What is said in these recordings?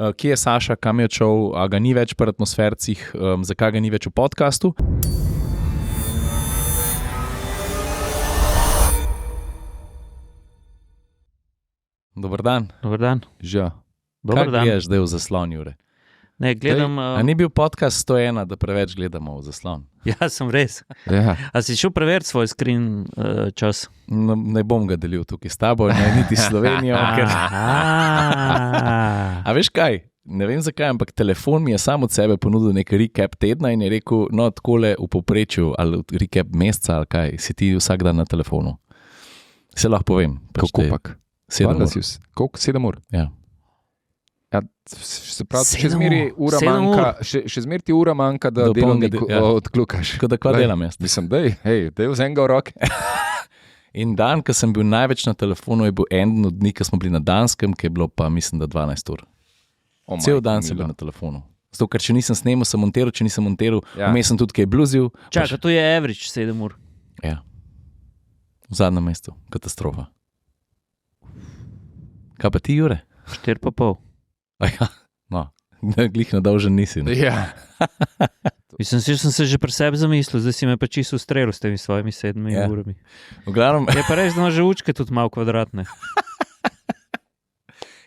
Kje je Saša, kam je odšel, a ga ni več pri atmosfercih, zakaj ga ni več v podcastu. Dober dan. Dober dan. Že. Kaj gledaš zdaj v zaslon, Jure? Ne, gledam... A ni bil podcast 101, da preveč gledamo v zaslon? Ja, sem res. Ja. A si šel preveriti svoj screen čas? No, ne bom ga delil tukaj s tabo, ne niti Slovenijo. A veš kaj? Ne vem zakaj, ampak telefon mi je sam od sebe ponudil nek recap tedna in je rekel, no takole v povprečju, ali recap meseca, ali kaj, si ti vsak dan na telefonu. Se lahko povem. Kako pak? 7 ur. Koliko? 7 ur? Ja. Ja, se pravi, še zmer ti ura manjka, da delovnik odklukaš. Tako da kva delam jaz. Mislim, dej vzem ga v roke. In dan, ko sem bil največ na telefonu, je bil en od dni, ko smo bili na Danskem, ki je bilo pa, mislim, da 12 ur. Cel dan sem bil na telefonu. Zato, ker če nisem snemal, sem montiral, če nisem montiral, vmes sem tudi kaj bluzil. Čaka, to je average 7 ur. Ja. V zadnjem mestu. Katastrofa. Kaj pa ti, Jure? 4,5. Ja, no, glih nadolžen nisi. Ne? Ja. Mislim, sem se že pri sebi zamislil, zdaj si me pa čisto ustrelil s temi svojimi 7 urami. V glavnem... Je pa res, da ima žučke tudi malo kvadratne.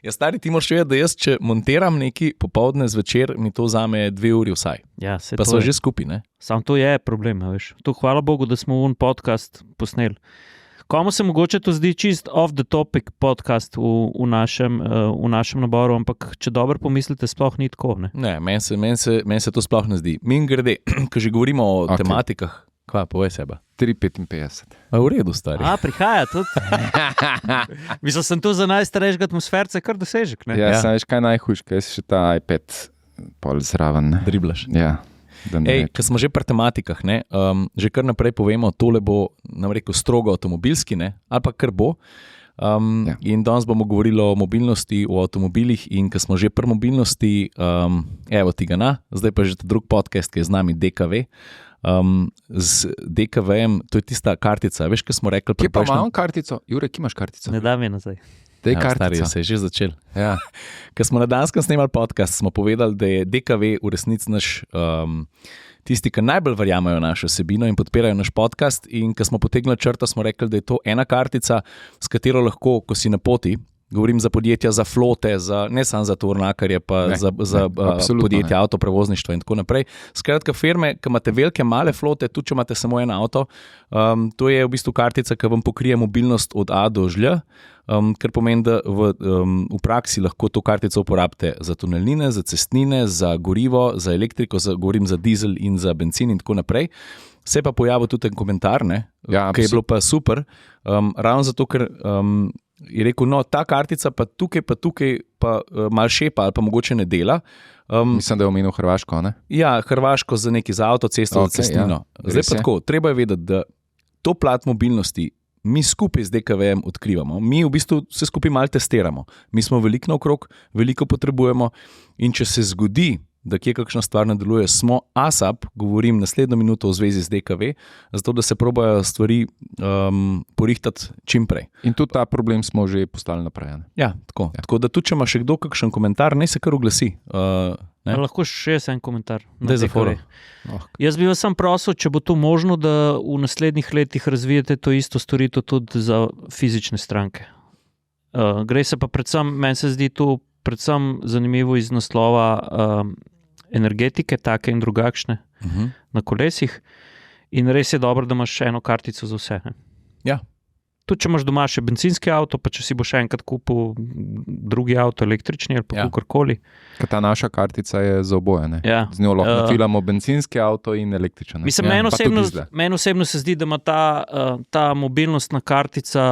Ja, stari, ti moraš vedeti, da jaz, če montiram neki popoldne zvečer, mi to vzame 2 uri vsaj. Ja, pa so že skupaj, ne? Sam to je problem, veš. Tu hvala Bogu, da smo un podcast posneli. Komu se mogoče to zdi čist off the topic podcast v našem naboru, ampak če dobro pomislite, sploh ni tako, ne? Ne, meni se to sploh ne zdi. Min grede, ko že govorimo o tematikah, kva, povej seba. 3,55. A v redu, stari. A, prihaja tudi. Mislim, sem tu za najstarejšega atmosferca, kar dosežek, ne? Ja, sem veš kaj najhujš, kaj si še ta iPad pol zraven, ne? Driblaš. Ja. Ej, ko smo že pri tematikah, ne, že kar naprej povemo, tole bo, nam rekel, strogo avtomobilski, ne, ali pa kar bo. In danes bomo govorili o mobilnosti, o avtomobilih in ko smo že pri mobilnosti, evo ti ga na, zdaj pa že drug podcast, ki je z nami DKV. Z DKV-jem, to je tista kartica, veš, ko smo rekli... Kje pa imam kartico? Jure, kje imaš kartico? Ne dam je nazaj. Dej kartica. Stari, se je že začel. Ja. Ko smo na Danskem snemali podcast, smo povedali, da je DKV v resnici naš, tisti, ki najbolj verjamejo našo vsebino in podpirajo naš podcast, in ko smo potegnili črto, smo rekli, da je to ena kartica, s katero lahko, ko si na poti, govorim za podjetja, za flote, ne samo za tovornakarje, pa za podjetja, avtoprevozništvo in tako naprej. Skratka, firme, ki imate velike, male flote, tudi če imate samo en avto, to je v bistvu kartica, ki vam pokrije mobilnost od A do Ž, kar pomeni, da v praksi lahko to kartico uporabite za tunelnine, za cestnine, za gorivo, za elektriko, govorim za dizel in za bencin in tako naprej. Se pa pojavil tudi en komentar, ki je bilo pa super, ravno zato, ker je rekel, no, ta kartica pa tukaj pa malo šepa ali pa mogoče ne dela. Mislim, da je omenil Hrvaško, ne? Ja, Hrvaško za neki za avtocesto, za cestnino. Ja, zdaj pa tako, treba je vedeti, da to plat mobilnosti mi skupaj z DKV-jem odkrivamo. Mi v bistvu vse skupaj malo testiramo. Mi smo veliko naokrog, veliko potrebujemo in če se zgodi, da kje kakšna stvar ne deluje, smo ASAP, govorim naslednjo minuto v zvezi z DKV, zato da se probajo stvari porihtati čim prej. In tudi ta problem smo že postali naprej. Ne? Ja, tako. Ja. Tako da tudi, če ima še kdo kakšen komentar, naj se kar oglasi. Lahko še en komentar. Daj za foro. Jaz bi vas sam prosil, če bo to možno, da v naslednjih letih razvijete to isto storitev tudi za fizične stranke. Gre se pa predvsem, meni se zdi to predvsem zanimivo iz naslova energetike, take in drugačne, na kolesih. In res je dobro, da imaš še eno kartico za vse. Ne? Ja. Tudi če imaš doma še bencinski avto, pa če si bo še enkrat kupil drugi avto, električni ali pa kakorkoli. Ta naša kartica je za oboje. Ne? Ja. Z njo lahko nafilamo bencinski avto in električen. Mislim, meni osebno se zdi, da ima ta mobilnostna kartica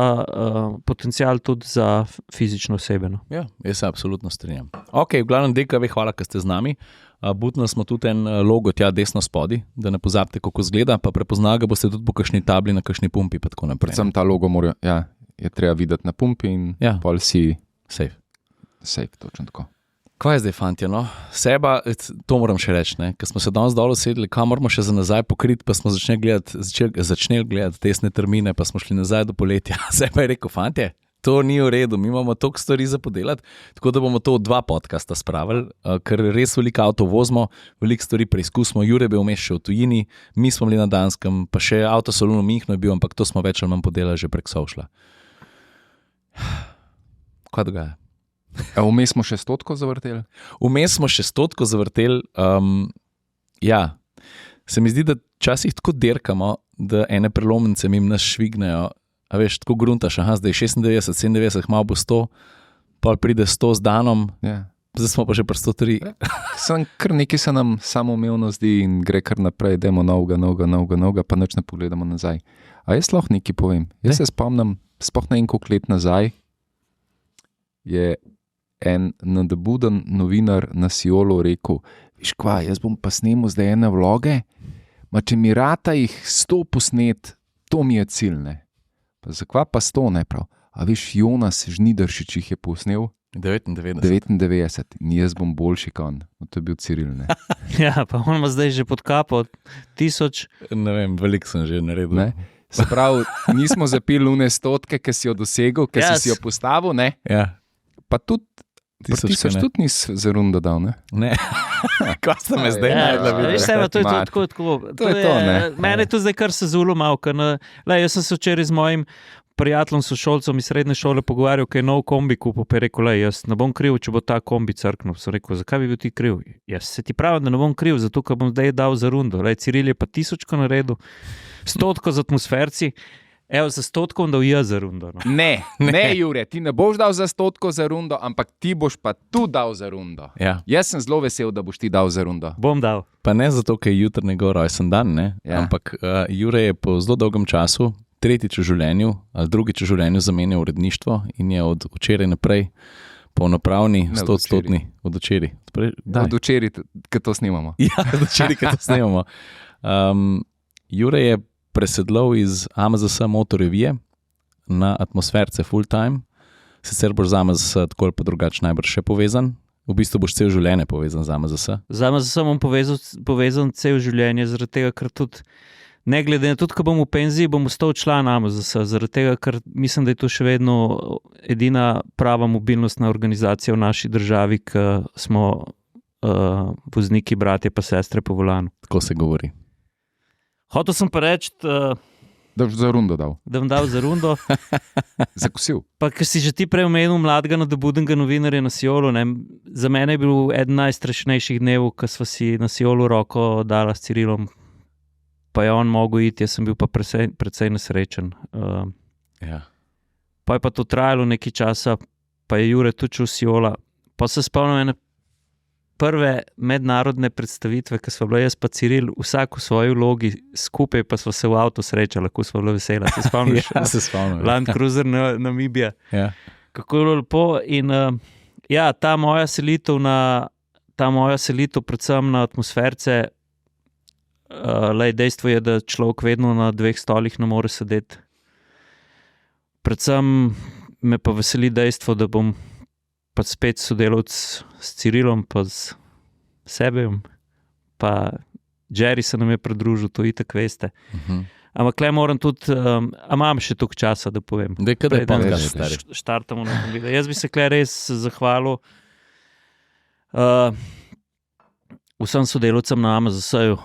potencial tudi za fizično osebe. No? Ja, jaz se absolutno strinjam. Ok, v glavnem DKV, hvala, ker ste z nami. Butno smo tudi en logo tja desno spodi, da ne pozabite, kako izgleda, pa prepoznali ga boste tudi po kakšni tabli, na kakšni pumpi, pa tako naprej. Predvsem ta logo je treba videti na pumpi in pol si safe. Safe, točno tako. Kaj je zdaj, fantje, no? Seba, to moram še reči, ne? Ker smo se danes dolo sedeli, kam moramo še za nazaj pokriti, pa smo začeli gledati tesne termine, pa smo šli nazaj do poletja. Seba je rekel, fantje, To ni v redu, mi imamo toliko stvari za podelati, tako da bomo to v 2 podcasta spravili, ker res veliko avto vozimo, veliko stvari preizkusimo. Jure bil vmes še v tujini, mi smo bili na Danskem, pa še avtosalon v Münchnu je bil, ampak to smo več ali manj podelali že prek Sociala. Kaj dogaja? Vmes smo še 100 zavrteli? Vmes smo še 100 zavrteli, ja. Se mi zdi, da včasih tako dirkamo, da ene prelomnice mi nas švignejo. A veš, tako gruntaš, zdaj 96, 97, malo bo 100, pol pride 100 z danom, zdaj smo pa že pri 103. Kar nekaj se nam samoumevno zdi in gre kar naprej, idemo novega, pa nič ne pogledamo nazaj. A jaz lahko nekaj povem? Jaz se spomnim, sploh ne en koliko let nazaj, je en nadobuden novinar na Siolu rekel, viš kva, jaz bom pa snemal zdaj ene vloge, če mi rata jih 100 posnet, to mi je cilj, ne. Pa zakva pa 100, ne prav. A veš, Jonas Žnidaršič jih je posnel? 99. In jaz bom boljši kon. To je bil Ciril, ne? Ja, pa on ima zdaj že pod kapo 1000. Ne vem, veliko sem že naredil. Ne? Se pravi, nismo zapili une 100, ki si jo dosegel, ki si jo postavil, ne? Ja. Pa tudi 1000 tudi nisi za rundo dal, ne? Ne. Ko ste me zdaj najdla videli. To je tako. To je to, ne? Mene je to zdaj kar se zulo malo. Jaz sem se včeraj z mojim prijateljem, sošolcem iz srednje šole pogovarjal, kaj je nov kombi kupil, pa je rekel, jaz ne bom kriv, če bo ta kombi crknil. Sem rekel, zakaj bi bil ti kriv? Jaz se ti pravim, da ne bom kriv, zato ker bom zdaj dal za rundo. Ciril je pa 1000 naredil, 100 z atmosferci. Evo, za 100 dal jaz za rundo. No. Ne, Jure, ti ne boš dal za 100 za rundo, ampak ti boš pa tu dal za rundo. Ja. Jaz sem zelo vesel, da boš ti dal za rundo. Bom dal. Pa ne zato, ker je jutri njegov rojsten dan, ne? Ja. Ampak Jure je po zelo dolgem času, 3. v življenju ali 2. v življenju zamenjal uredništvo in je od včeraj naprej polnopravni, 100-odstotni od včeraj. Od včeraj, ko to snimamo. Ja, od včeraj, ko to snimamo. Jure je presedlal iz AMZS motorevije na atmosferce full time, sicer boš z AMZS tako ali pa drugače najbrž še povezan, v bistvu boš cel življenje povezan z AMZS. Z AMZS bom povezan cel življenje, zaradi tega, ker tudi, ne glede na tudi, ko bom v penziji, bom ostal član AMZS, zaradi tega, ker mislim, da je to še vedno edina prava mobilnostna organizacija v naši državi, ki smo vozniki, bratje pa sestre po volanu. Tako se govori. Hotel sem pa reči, da boš za rundo dal. Da bom dal za rundo. Zakusil. Pa, ker si že ti prej omenil mladega nadobudnega novinarja na Siolu, ne? Za mene je bil eden najstrašnejših dnev, ko sva si na Siolu roko dala s Cirilom, pa je on mogel iti, jaz sem bil pa precej nesrečen. Ja. Pa je pa to trajalo nekaj časa, pa je Jure tučil Siola. Pa se spomnim ene prve mednarodne predstavitve, ki smo bili jaz pa Ciril, vsak v svoji vlogi skupaj, pa smo se v avtu srečali, lahko smo bili veseli. Se spomniš? Ja, se spomnim. Land Cruiser Namibija. Ja. Kako je bilo lepo in ta moja selitev, predvsem na atmosferce, dejstvo je, da človek vedno na 2 stolih ne more sedeti. Predvsem me pa veseli dejstvo, da bom pa spet sodelavc s Cirilom, pa s Sebejem, pa Jerry se nam je pridružil, to itak veste. Ampak tukaj moram tudi, imam še toliko časa, da povem. Štartamo na tom videu. Jaz bi se tukaj res zahvalil vsem sodelavcem na AMZS-ju,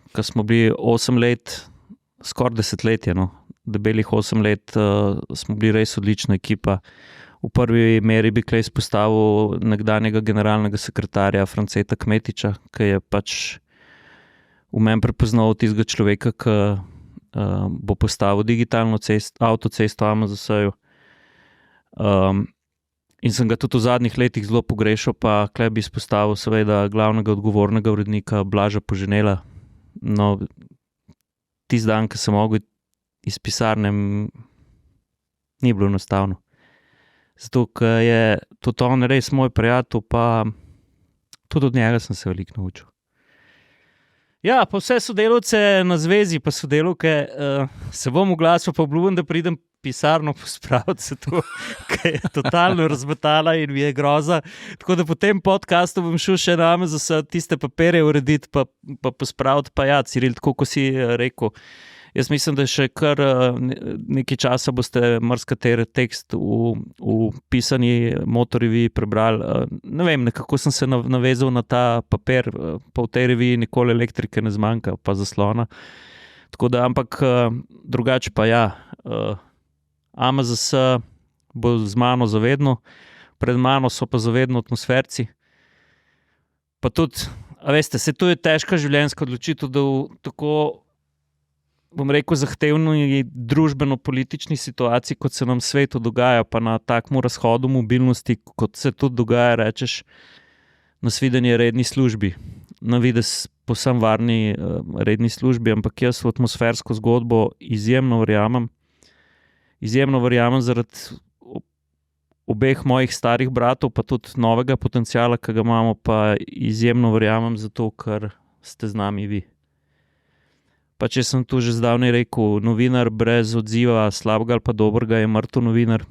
ko smo bili 8 let, skoraj 10 let, debelih 8 let, smo bili res odlična ekipa. V prvi meri bi tukaj izpostavil nekdanjega generalnega sekretarja Franceta Kmetiča, ki je pač v meni prepoznal tistega človeka, ki bo postavil digitalno avtocesto AMZS-ju. In sem ga tudi v zadnjih letih zelo pogrešal, pa tukaj bi izpostavil seveda glavnega odgovornega urednika Blaža Poženela. No, tisti dan, ki sem mogel iz pisarne, ni bilo enostavno. Zato, ker je tudi on res moj prijatelj, pa tudi od njega sem se veliko naučil. Ja, pa vse sodelavce na zvezi, pa sodelavke, se bom oglasil, pa obljubim, da pridem pisarno pospraviti se to, ker je totalno razmetala in mi je groza. Tako da po tem podcastu bom šel še na AMZS tiste papirje urediti, pa pospraviti, pa ja, Ciril, tako ko si rekel, Jaz mislim, da še kar nekaj časa boste marsikateri tekst v pisani motorreviji prebrali. Ne vem, nekako sem se navezal na ta papir, pa v tej reviji nikoli elektrike ne zmanjka, pa zaslona. Tako da, ampak drugače pa ja, AMZS bo z mano zavedno, pred mano so pa zavedno atmosferci. Pa tudi, a veste, se to je težka življenjska odločitev, da v tako, bom rekel, zahtevni družbeno-politični situaciji, kot se nam v svetu dogaja, pa na takmu razhodu mobilnosti, kot se tudi dogaja, rečeš, nasvidenje redni službi. Na vides povsem varni redni službi, ampak jaz v atmosfersko zgodbo izjemno verjamem zaradi obeh mojih starih bratov, pa tudi novega potenciala, ki ga imamo, pa izjemno verjamem zato, ker ste z nami vi. Pa če sem tu že zdavnaj rekel, novinar brez odziva, slabega ali pa dobrega, je mrtev novinar.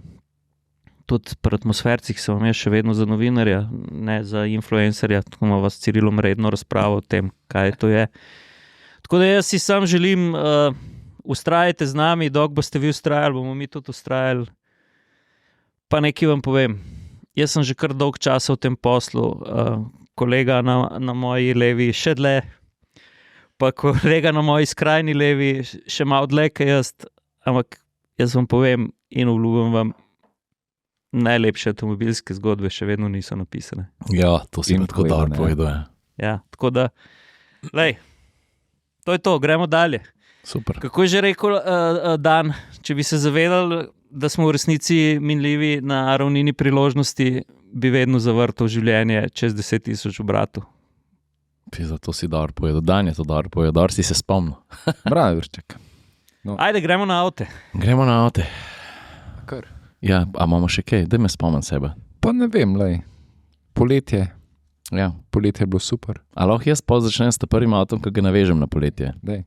Tudi pri atmosfercih se vam je še vedno za novinarja, ne za influencerja, tako ima vas Cirilom redno razpravo o tem, kaj to je. Tako da jaz si sam želim, ustrajajte z nami, dok boste vi ustrajali, bomo mi tudi ustrajali. Pa nekaj vam povem, jaz sem že kar dolg časa v tem poslu, kolega na moji levi še dlje, pa kolega na moji skrajni levi še malo dlje, kaj jaz, ampak jaz vam povem in obljubim vam, najlepše avtomobilske zgodbe še vedno niso napisane. Ja, to si mi tako dobro povedal. Ja, tako da, lej, to je to, gremo dalje. Super. Kako je že rekel Dan, če bi se zavedali, da smo v resnici minljivi na ravnini priložnosti, bi vedno zavrtal življenje čez 10,000 obratov. To si dobro povedal. Dan je to dobro povedal, si se spomnil. Bravo, Jurček. No. Ajde, gremo na avte. Gremo na avte. Kar. Ja, a imamo še kaj? Daj me spomnim sebe. Pa ne vem, lej. Poletje. Ja. Poletje je bilo super. A lahko jaz začnem s prvim avtom, ki ga navežem na poletje? Dej.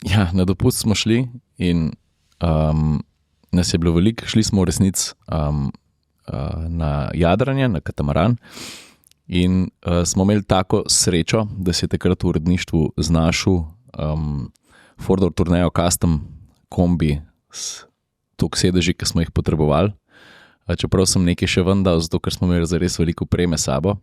Ja, na dopust smo šli in nas je bilo veliko. Šli smo v resnici na jadranje, na katamaran. In smo imeli tako srečo, da se je takrat v uredništvu znašel Fordov Tourneo Custom kombi s toliko sedeži, ki smo jih potrebovali. Čeprav sem nekaj še vendal, zato ker smo imeli zares veliko opreme s sabo.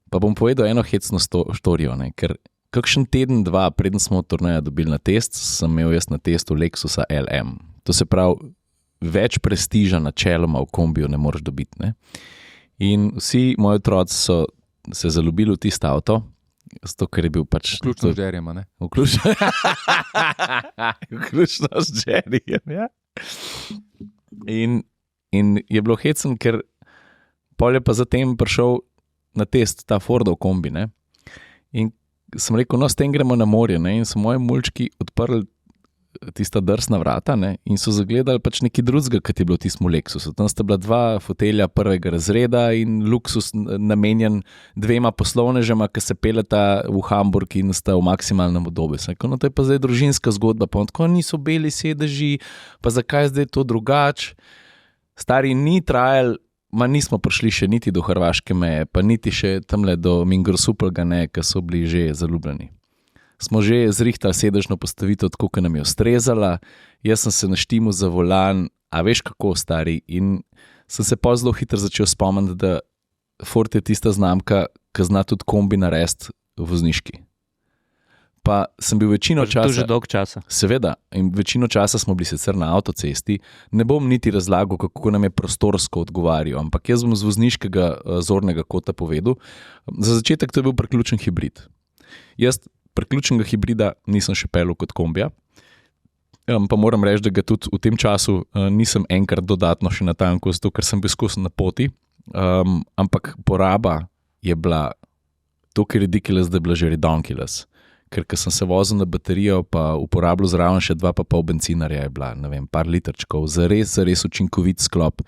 Pa bom povedal eno hecno štorijo, ker kakšen teden, dva, preden smo Tourneja dobili na test, sem imel jaz na testu Lexusa LM. To se pravi, več prestiža načeloma v kombiju ne moreš dobiti, ne? In vsi moji otroci so se zaljubili v tisto avto, zato ker je bil pač... Vključno z Jerryjem, ne? Vključno z Jerryjem, ja. In je bilo hecen, ker pol je pa zatem prišel na test ta Fordov kombi, ne? In sem rekel, no, s tem gremo na morje, ne? In so moji mulčki odprli tista drsna vrata, ne? In so zagledali pač nekaj drugega, kot je bilo tismu Lexusu. Tam sta bila dva fotelja prvega razreda in luksus namenjen dvema poslovnežama, ki se peljeta v Hamburg in sta v maksimalnem obdobju. No, to je pa zdaj družinska zgodba, pa tako niso beli sedeži, pa zakaj zdaj to drugače? Stari ni trajal, nismo prišli še niti do hrvaške meje, pa niti še tamle do Mingrosupolga, ne, ki so bili že zaljubljeni. Smo že zrihtali sedežno postavitev, tako, ki nam je ustrezala. Jaz sem se naštimal za volan, a veš kako stari. In sem se pa zelo hitro začel spomniti, da Ford je tista znamka, ki zna tudi kombi narediti vozniški. Pa sem bil večino časa... To že dolg časa. Seveda, in večino časa smo bili sicer na avtocesti. Ne bom niti razlagal, kako nam je prostorsko odgovarjal, ampak jaz bom z vozniškega zornega kota povedal. Za začetek to je bil priključen hibrid. Jaz priključenega hibrida nisem še pelil kot kombija, pa moram reči, da ga tudi v tem času nisem enkrat dodatno še natanko, zato ker sem bil skozi na poti, ampak poraba je bila toliko ridiculous, da je bila že redonkulous. Ker sem se vozil na baterijo, pa uporabljal zraven še 2,5 bencinarja, je bila, ne vem, par litrčkov, zares učinkovit sklop.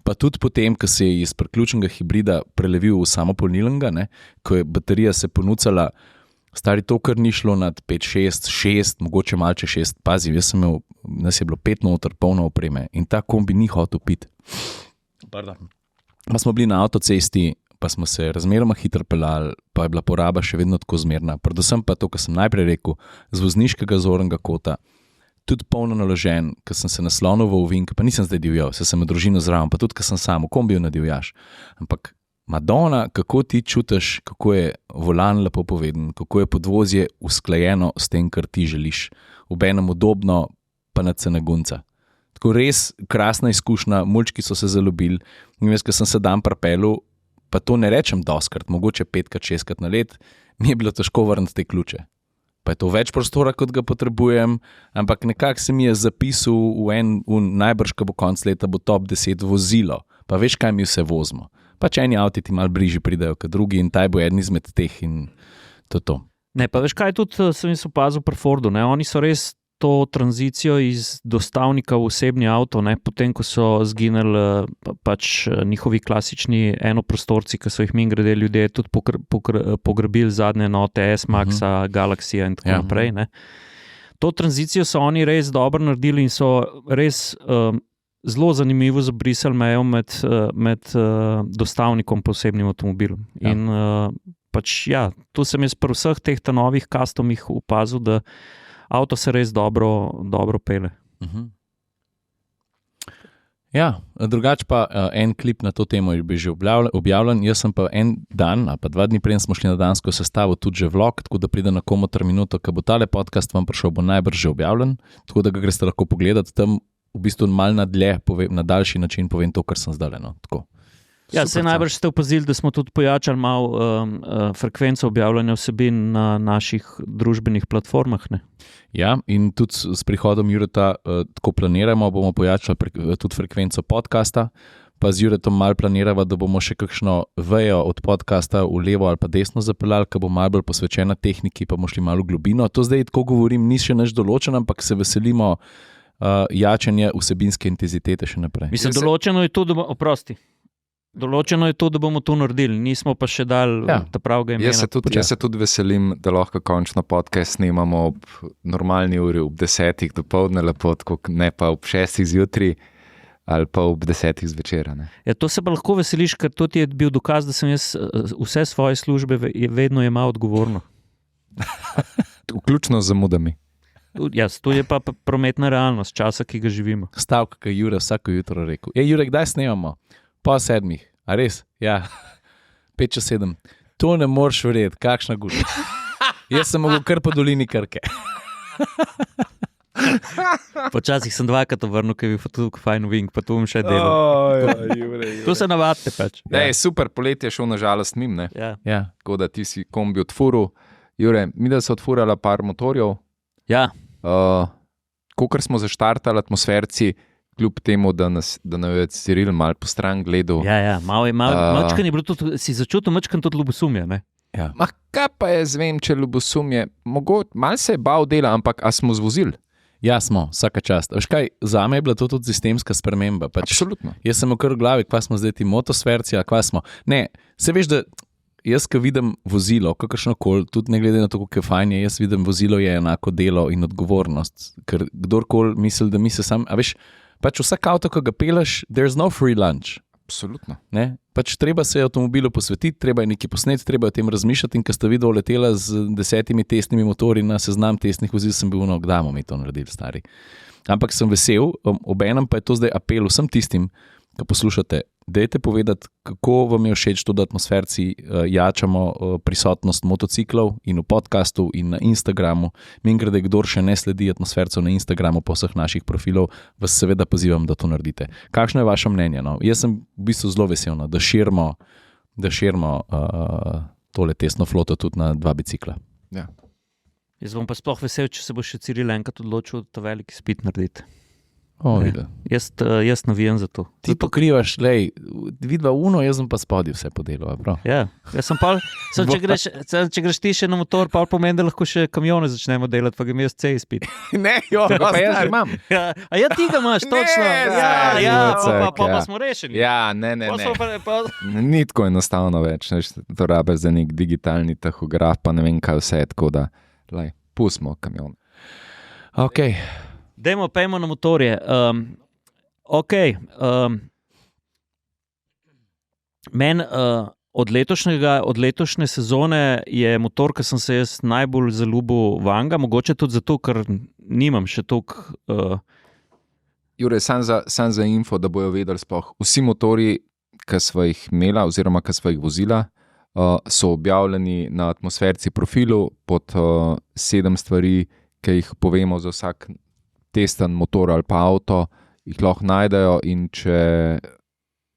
Pa tudi potem, ko se je iz priključenega hibrida prelevil v samopolnilnega, ne, ko je baterija se ponucala, stari to, kar ni šlo nad 5, 6, mogoče malče 6, pazi, nas je bilo 5 noter, polno opreme in ta kombi ni hotel piti. Pa smo bili na avtocesti, pa smo se razmeroma hitro peljali, pa je bila poraba še vedno tako zmerna. Predvsem pa to, kar sem najprej rekel, z vozniškega zornega kota, tudi polno naložen, ker sem se naslonil v ovink, pa nisem zdaj divjal, se sem družino zraven, pa tudi, ker sem sam v kombiju nadivjaš. Ampak Madonna, kako ti čutiš, kako je volan lepo poveden, kako je podvozje usklajeno s tem, kar ti želiš. Obenem udobno, pa na cene gunca. Tako res krasna izkušnja, mulčki so se zaljubili. In jaz, ko sem se dan prepelil, pa to ne rečem doskrat, mogoče 5, 6 na let, mi je bilo težko vrniti te ključe. Pa je to več prostora, kot ga potrebujem, ampak nekako se mi je zapisal v najbrž, ko bo konc leta, bo top 10 vozilo. Pa veš, kaj mi vse vozimo. Pač eni avti ti malo bližje pridejo kot drugi in taj bo eden izmed teh in to. Ne, pa veš kaj, tudi sem jaz opazil pri Fordu, ne? Oni so res to tranzicijo iz dostavnika v osebni avto, ne? Potem, ko so zginili pač njihovi klasični enoprostorci, ki so jih mimogrede ljudje tudi pograbili zadnje enote S-Maxa, Galaxija in tako naprej. Ne? To tranzicijo so oni res dobro naredili in so res zelo zanimivo zabrisali mejo med dostavnikom pa osebnim avtomobilom. Ja. In tu sem jaz pri vseh teh novih customih opazil, da avto se res dobro pele. Ja, drugače pa en klip na to temo je bil že objavljen. Jaz sem pa en dan, ali pa 2 dni prej smo šli na dansko sestavo tudi že vlog, tako da pride na Komotar minuto, ko bo tale podcast vam prišel, bo najbrž že objavljen, tako da ga greste lahko pogledati. Tam v bistvu malo na daljši način povem to, kar sem zdaj. No, tako. Ja, se najbrž ste opazili, da smo tudi pojačali malo frekvenco objavljanja vsebin na naših družbenih platformah. Ne? Ja, in tudi s prihodom Jureta tako planiramo, bomo pojačali tudi frekvenco podcasta, pa z Juretom malo planiramo, da bomo še kakšno vejo od podcasta v levo ali pa desno zapeljali, ki bo malo bolj posvečena tehniki, pa bomo šli malo v globino. To zdaj tako govorim, ni še nič določen, ampak se veselimo jačanja vsebinske intenzitete še naprej. Mislim, določeno je to, da bomo to naredili, nismo pa še dali ta pravega imena. Jaz se tudi veselim, da lahko končno podcast snemamo ob normalni uri, ob 10 dopoldne, lepo, ne pa ob 6 zjutraj ali pa ob 10 zvečer. Ja, to se pa lahko veseliš, ker to ti je bil dokaz, da sem jaz vse svoje službe vedno jemal odgovorno. Vključno z zamudami. To je pa prometna realnost časa, ki ga živimo. Stavka, ki je Jure vsako jutro rekel. Jure, kdaj snemamo? Po 7, a res? Ja, 5-7. To ne moreš verjeti, kakšna gužva. Jaz sem mogel kar po dolini Krke. Počasih sem 2krat vrnil, ker je bil tukaj fajn wing, pa to bom še delal. To se navadite pač. Super, poletje je šel nažalost mim, ne? Ja. Tako da ti si kombi odfuril. Jure, mi da se odfurala par motorjev. Ja. Kakor smo zaštartali atmosferci, kljub temu, da nas je Ciril malo po stran gledal. Ja, mačkan je bilo tudi, si začutil mačkan tudi ljubosumje, ne? Ja. Kaj pa je, zvem, če ljubosumje, malo se je bal dela, ampak a smo zvozili? Ja, smo, vsaka čast. Veš kaj, zame je bila to tudi sistemska sprememba. Absolutno. Jaz sem v glavi, kva smo zdaj ti motosferci, a kva smo. Ne, se veš, da jaz, ko vidim vozilo, kakršnokoli, tudi ne glede na to, kako je fajn, jaz vidim vozilo je enako delo in odgovornost. Ker kdorkoli misli, da mi se sam, a veš, pač vsak avto, ko ga peleš, there's no free lunch. Absolutno. Ne? Pač treba se avtomobilu posvetiti, treba je nekaj posneti, treba je o tem razmišljati in ko ste videli letela z 10 testnimi motorji na seznam testnih vozil, sem bil kdaj bomo mi to naredili, stari. Ampak sem vesel, obenem pa je to zdaj apel vsem tistim, ki poslušate, dajte povedati, kako vam je všeč to, da atmosferci jačamo prisotnost motociklov in v podcastu in na Instagramu. Mimogrede, kdor še ne sledi atmosfercev na Instagramu po vseh naših profilov, vas seveda pozivam, da to naredite. Kakšno je vaše mnenje? No? Jaz sem v bistvu zelo vesel, no, da širimo tole testno floto tudi na 2 bicikla. Ja. Jaz bom pa sploh vesel, če se bo še Ciril enkrat odločil, da ta veliki spit narediti. Jaz navijam za to. Ti pokrivaš, vidva uno, jaz sem pa spodaj vse podelal. Ja, jaz sem pa, če greš ti še na motor, pa pomeni, da lahko še kamione začnemo delati, pa ga mi jaz C izpit. Ne, pa jaz že imam. A ja, ti ga imaš, točno. Pa smo rešeni. Ja, ne. Ni tako enostavno več, to rabe za nek digitalni tahograf, pa ne vem kaj vse, tako da, pustimo kamion. Ok. Pejmo na motorje. Meni Od letošnje sezone je motor, ki sem se jaz najbolj zaljubil vanga, mogoče tudi zato, ker nimam še toliko. Jure, sam za info, da bojo vedeli sploh. Vsi motori, ki smo jih imela oziroma ki smo jih vozila, so objavljeni na Atmosferci profilu pod 7 stvari, ki jih povemo za vsak testen motor ali pa avto, jih lahko najdejo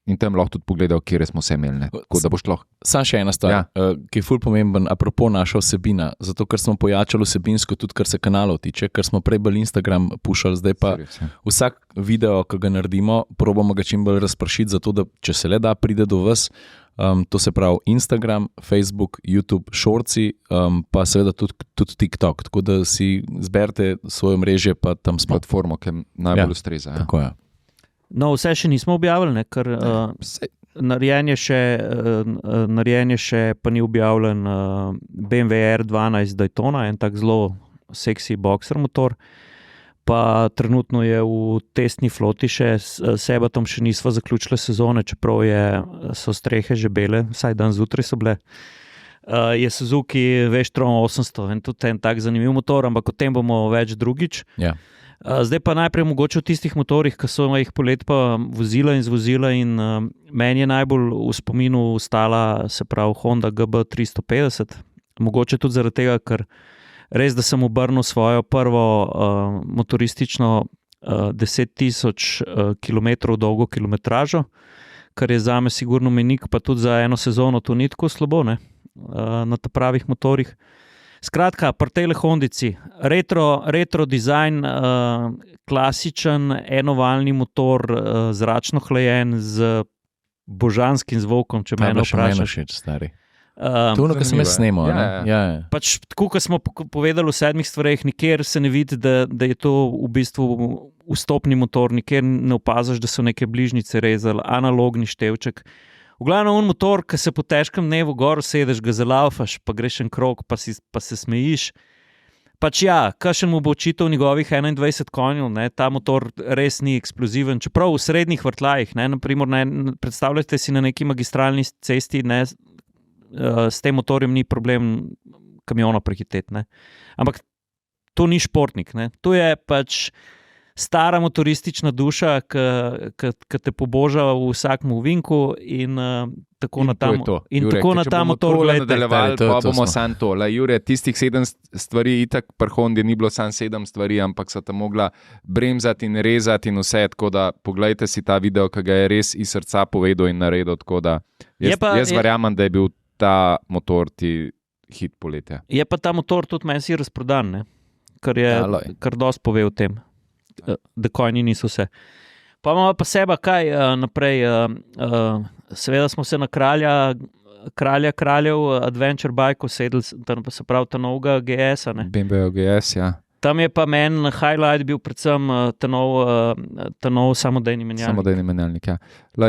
in tam lahko tudi pogledajo, kje smo se imeli. Tako da boš lahko. Samo še ena stvar, ki je ful pomemben, apropo naša vsebina, zato ker smo pojačali vsebinsko tudi, kar se kanalov tiče, ker smo prej bolj Instagram pušali, zdaj pa vsak video, ki ga naredimo, probamo ga čim bolj razpršiti, zato da, če se le da, pride do vas, to se pravi Instagram, Facebook, YouTube, Shortsi, pa seveda tudi TikTok, tako da si zberete svoje mreže, pa tam smo. Platformo, ki najbolj ustreza. Tako je. No, vse še nismo objavili, ker narejen je še, pa ni objavljen BMW R12 Daytona, en tak zelo seksi boxer motor, pa trenutno je v testni floti še, s Sebatom še nismo zaključili sezone, čeprav so strehe že bele, vsaj dan zjutraj so bile. Je Suzuki V-Strom 800 in tudi en tak zanimiv motor, ampak o tem bomo več drugič. Ja. Zdaj pa najprej mogoče o tistih motorjih, ki so jih polet pa vozila in meni je najbolj v spominu ostala, se pravi Honda GB 350, mogoče tudi zaradi tega, ker res, da sem obrnil svojo prvo motoristično 10.000 km dolgo kilometražo, kar je zame sigurno menik, pa tudi za eno sezono to ni tako slabo, ne? Na ta pravih motorjih. Skratka, pri tej Hondici, retro dizajn, klasičen enovalni motor, zračno hlajen z božanskim zvokom, če me vprašaš. To, kar sem jaz snemal. Pač, tako, kot smo povedali v 7 stvareh, nikjer se ne vidi, da je to v bistvu vstopni motor, nikjer ne opaziš, da so neke bližnjice rezali, analogni števček. V glavnem on motor, ki se po težkem dnevu gor sedeš, ga zalaufaš, pa greš en krog, pa se smejiš. Pač kakšen mu bo očital njegovih 21 konjev, ne, ta motor res ni eksploziven, čeprav v srednjih vrtljajih, naprimer, predstavljajte si na neki magistralni cesti, ne, s tem motorjem ni problem kamiona prehiteti, ne. Ampak to ni športnik, ne. To je pač stara motoristična duša, ki te poboža v vsakem ovinku in tako na ta motor gledate. Pa bomo samo to. Jure, tistih 7 stvari, itak pri Hondi ni bilo samo 7 stvari, ampak so tam mogla bremzati in rezati in vse, tako da poglejte si ta video, ki ga je res iz srca povedal in naredil, tako da jaz verjamem, da je bil ta motor ti hit poletja. Je pa ta motor tudi meni si razprodan, ne? Kar dosti pove o tem. Da konji niso vse. Pa imamo pa seba kaj naprej. Seveda smo se na kraljev Adventure Bike usedli, se pravi ta novega GS-a. BMW GS, ja. Tam je pa meni highlight bil predvsem ta nov samodejni menjalnik. Samodejni menjalnik, ja.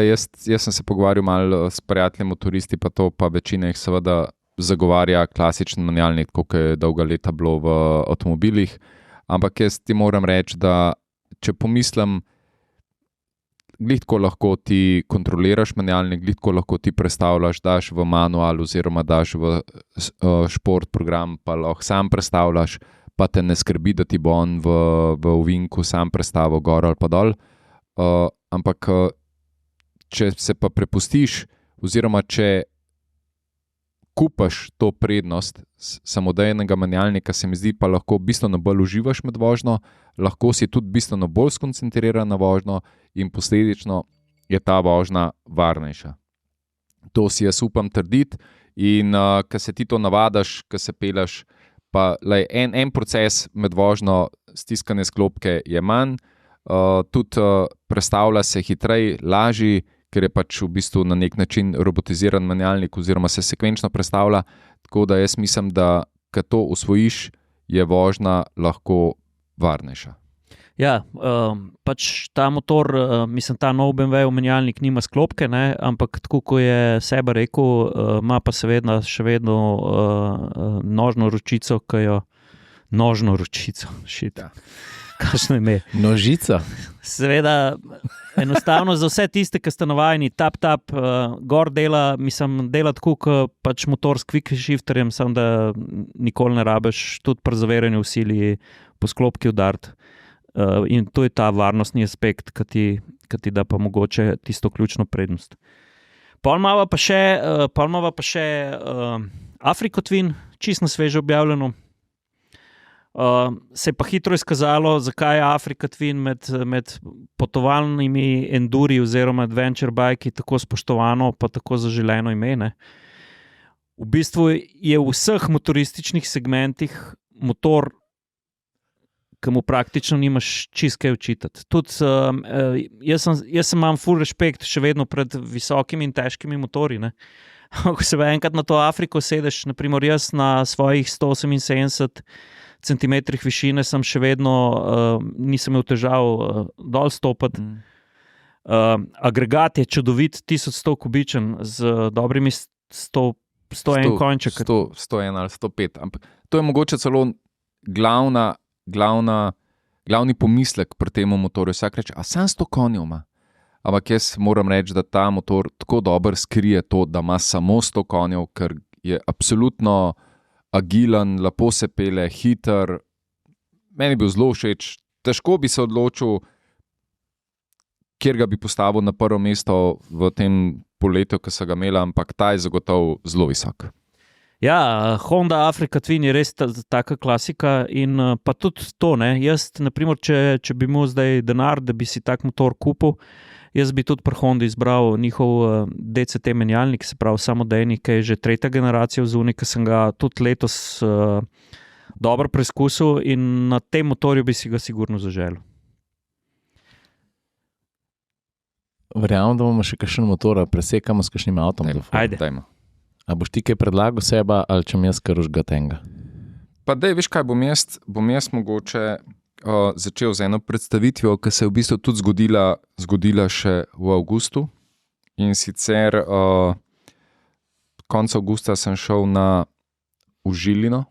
Jaz sem se pogovarjal malo s prijatelji motoristi, pa večina jih seveda zagovarja klasičen menjalnik, koliko je dolga leta bilo v avtomobilih. Ampak jaz ti moram reči, da če pomislim, glitko lahko ti kontroliraš menjalnik, glitko lahko ti prestavljaš, daš v manual oziroma daš v šport program, pa lahko sam prestavljaš, pa te ne skrbi, da ti bo on v ovinku sam prestavil gor ali pa dol. Ampak če se pa prepustiš oziroma če kupaš to prednost samodejnega menjalnika, se mi zdi, pa lahko bistveno bolj uživaš med vožnjo, lahko si tudi bistveno bolj skoncentriran na vožnjo in posledično je ta vožnja varnejša. To si jaz upam trditi in ko se ti to navadaš, ko se peleš, pa en proces med vožnjo stiskane sklopke je manj, tudi prestavlja se hitreje, lažji, ker je pač v bistvu na nek način robotiziran menjalnik oziroma se sekvenčno prestavlja, tako da jaz mislim, da ko to usvojiš, je vožnja lahko varnejša. Ja, pač ta motor, mislim, ta nov BMW menjalnik nima sklopke, ne, ampak tako, ko je Seba rekel, ima pa seveda še vedno nožno ročico, ki jo Nožno ročico, šit. Ja. Kakšno ime. Nožica. Seveda, enostavno za vse tiste, ki ste navajeni, tap, gor dela, dela tako, kot pač motor s quick shifterjem, samo da nikoli ne rabiš, tudi pri zaveranju v sili po sklopki udariti. In to je ta varnostni aspekt, ki ti da pa mogoče tisto ključno prednost. Pol imava pa še Afriko Twin, čisto sveže objavljeno. Se je pa hitro izkazalo, zakaj je Afrika Twin med potovalnimi enduri oziroma adventure bike tako spoštovano pa tako zaželeno ime. Ne? V bistvu je v vseh motorističnih segmentih motor, ki mu praktično nimaš čisto kaj očitati. Tudi jaz imam full respekt še vedno pred visokimi in težkimi motorji. Ne? Ko se enkrat na to Afriko sedeš, naprimer jaz na svojih 178 cm višine sem še vedno, nisem imel težav dol stopati. Agregat je čudovit, 1100 kubičen z dobrimi 101 konček. 101 ali 105. Ampak to je mogoče celo glavni pomislek pri tem motorju. Vsak reče, a sam 100 konjev ima. Ampak jaz moram reči, da ta motor tako dobro skrije to, da ima samo 100 konjev, ker je absolutno agilen, lepo se pele, hiter. Meni je bil zelo všeč. Težko bi se odločil, kjer ga bi postavil na prvo mesto v tem poletju, ki so ga imeli, ampak ta je zagotovo zelo visok. Ja, Honda Afrika Twin je res taka klasika in pa tudi to, ne. Jaz, naprimer, če bi imel zdaj denar, da bi si tak motor kupil, jaz bi tudi pri Hondi izbral njihov DCT menjalnik, se pravi samodejni, ki je že 3. generacija v zuni, ki sem ga tudi letos dobro preizkusil in na tem motorju bi si ga sigurno zaželil. Verjamem, da bomo še kakšen motor, presekamo s kakšnim avtom. Ajde. Dajmo. A boš ti kaj predlagal seba ali če mi jaz kar užgatenga? Pa dej, veš kaj, bom jaz mogoče začel z eno predstavitvijo, ki se je v bistvu tudi zgodila še v avgustu. In sicer konec avgusta sem šel v Žilino,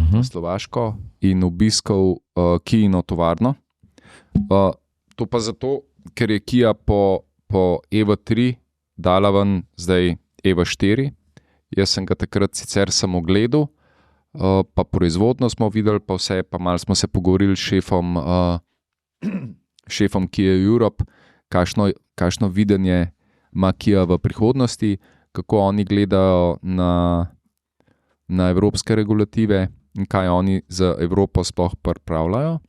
na Slovaško, in obiskal Kijino tovarno. To pa zato, ker je Kija po EV3 dala ven zdaj EV4. Jaz sem ga takrat sicer samo gledal, pa proizvodno smo videli, pa vse, pa malo smo se pogovorili s šefom Kia Europe, kakšno videnje ima Kia v prihodnosti, kako oni gledajo na evropske regulative in kaj oni za Evropo sploh pripravljajo.